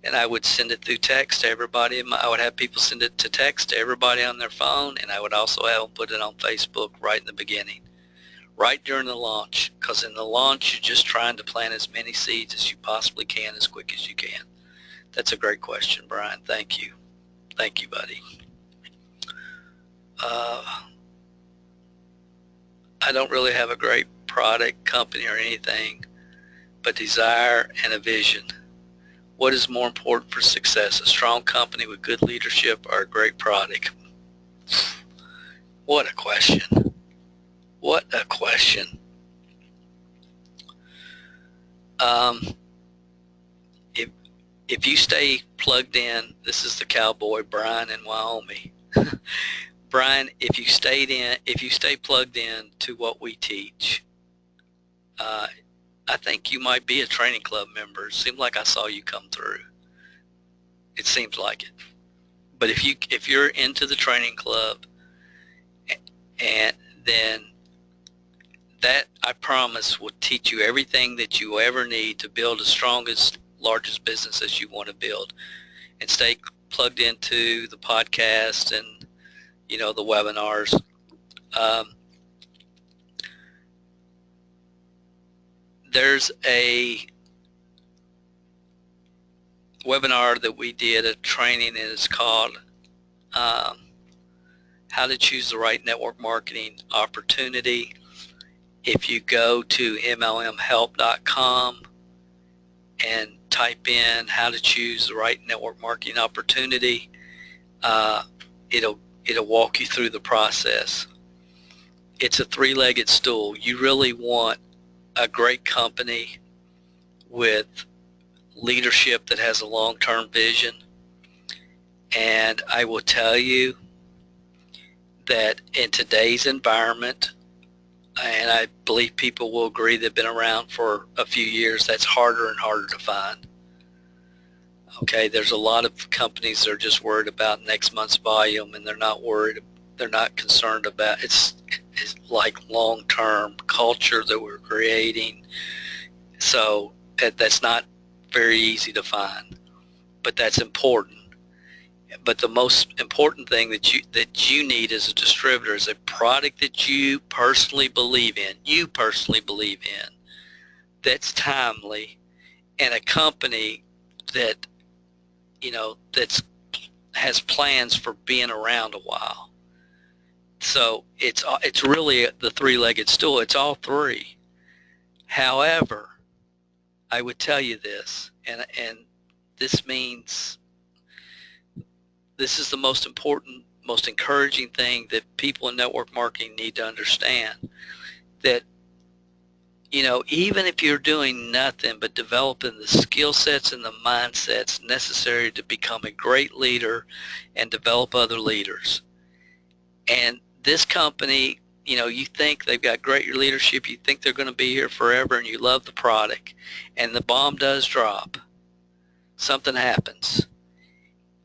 and I would send it through text to everybody. I would have people send it to text to everybody on their phone, and I would also have them put it on Facebook right in the beginning, right during the launch, because in the launch you're just trying to plant as many seeds as you possibly can as quick as you can. That's a great question, Brian. Thank you. Thank you, buddy. I don't really have a great product, company, or anything, but desire and a vision. What is more important for success, a strong company with good leadership or a great product? What a question. What a question. If you stay plugged in, this is the cowboy Brian in Wyoming. Brian, if you stay plugged in to what we teach, I think you might be a training club member. It seemed like I saw you come through. It seems like it. But if you're into the training club, and then that, I promise, will teach you everything that you ever need to build the strongest, largest businesses you want to build, and stay plugged into the podcast and the webinars. There's a webinar that we did, a training, and it's called How to Choose the Right Network Marketing Opportunity. If you go to mlmhelp.com and type in how to choose the right network marketing opportunity, it'll walk you through the process. It's a three-legged stool. You really want a great company with leadership that has a long-term vision. And I will tell you that in today's environment, and I believe people will agree they've been around for a few years, that's harder and harder to find. Okay, there's a lot of companies that are just worried about next month's volume, and they're not concerned about, it's like long-term culture that we're creating. So that's not very easy to find, but that's important. But the most important thing that you need as a distributor is a product that you personally believe in, that's timely, and a company that has plans for being around a while. So it's really the three-legged stool. It's all three. However, I would tell you this, and this means this is the most important, most encouraging thing that people in network marketing need to understand, that even if you're doing nothing but developing the skill sets and the mindsets necessary to become a great leader and develop other leaders. And this company, you think they've got great leadership, you think they're going to be here forever, and you love the product, and the bomb does drop. Something happens.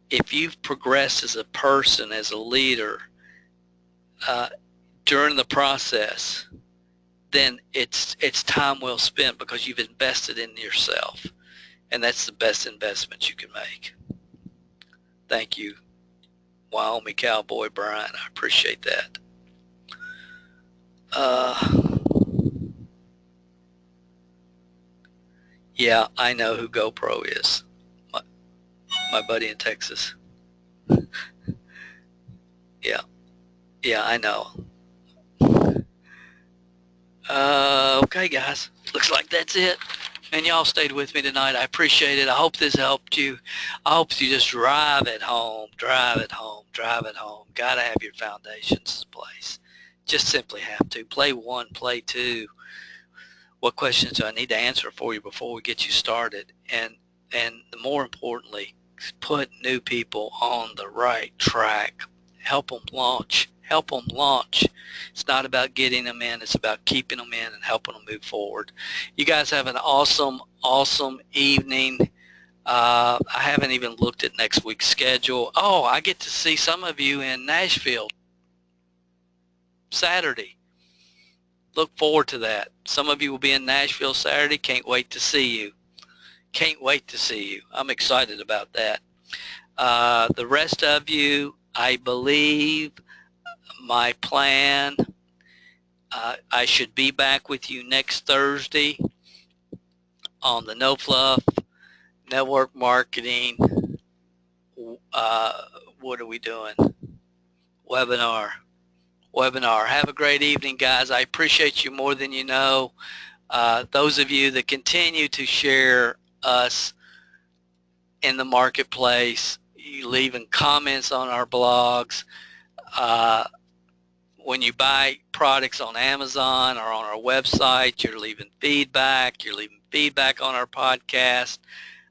If you've progressed as a person, as a leader, during the process, then it's time well spent, because you've invested in yourself, and that's the best investment you can make. Thank you, Wyoming Cowboy Brian. I appreciate that. Yeah, I know who GoPro is. My buddy in Texas. Yeah, I know. Okay, guys, looks like that's it. And y'all stayed with me tonight. I appreciate it. I hope this helped you. I hope you just drive it home. Gotta have your foundations in place. Just simply have to. Play one, play two. What questions do I need to answer for you before we get you started? And more importantly, put new people on the right track. Help them launch. It's not about getting them in. It's about keeping them in and helping them move forward. You guys have an awesome evening. I haven't even looked at next week's schedule. Oh, I get to see some of you in Nashville Saturday. Look forward to that. Some of you will be in Nashville Saturday. Can't wait to see you. Can't wait to see you. I'm excited about that. The rest of you, I believe my plan, I should be back with you next Thursday on the No Fluff Network Marketing, what are we doing? Webinar. Have a great evening, guys. I appreciate you more than you know. Those of you that continue to share us in the marketplace, you leaving comments on our blogs. When you buy products on Amazon or on our website, you're leaving feedback. You're leaving feedback on our podcast.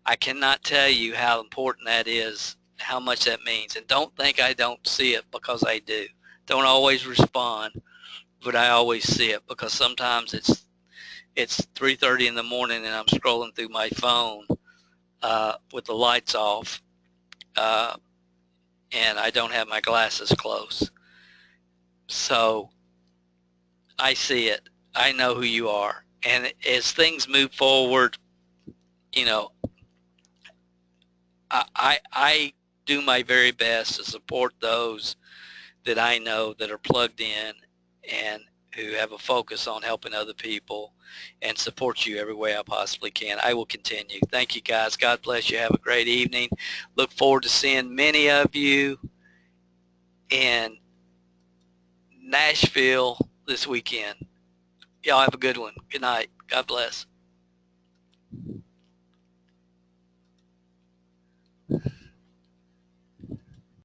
I cannot tell you how important that is, how much that means. And don't think I don't see it, because I do. Don't always respond, but I always see it, because sometimes it's 3:30 in the morning and I'm scrolling through my phone with the lights off, and I don't have my glasses close. So I see it. I know who you are. And as things move forward, you know, I do my very best to support those that I know that are plugged in and who have a focus on helping other people, and support you every way I possibly can. I will continue. Thank you, guys. God bless you. Have a great evening. Look forward to seeing many of you in Nashville this weekend. Y'all have a good one. Good night. God bless.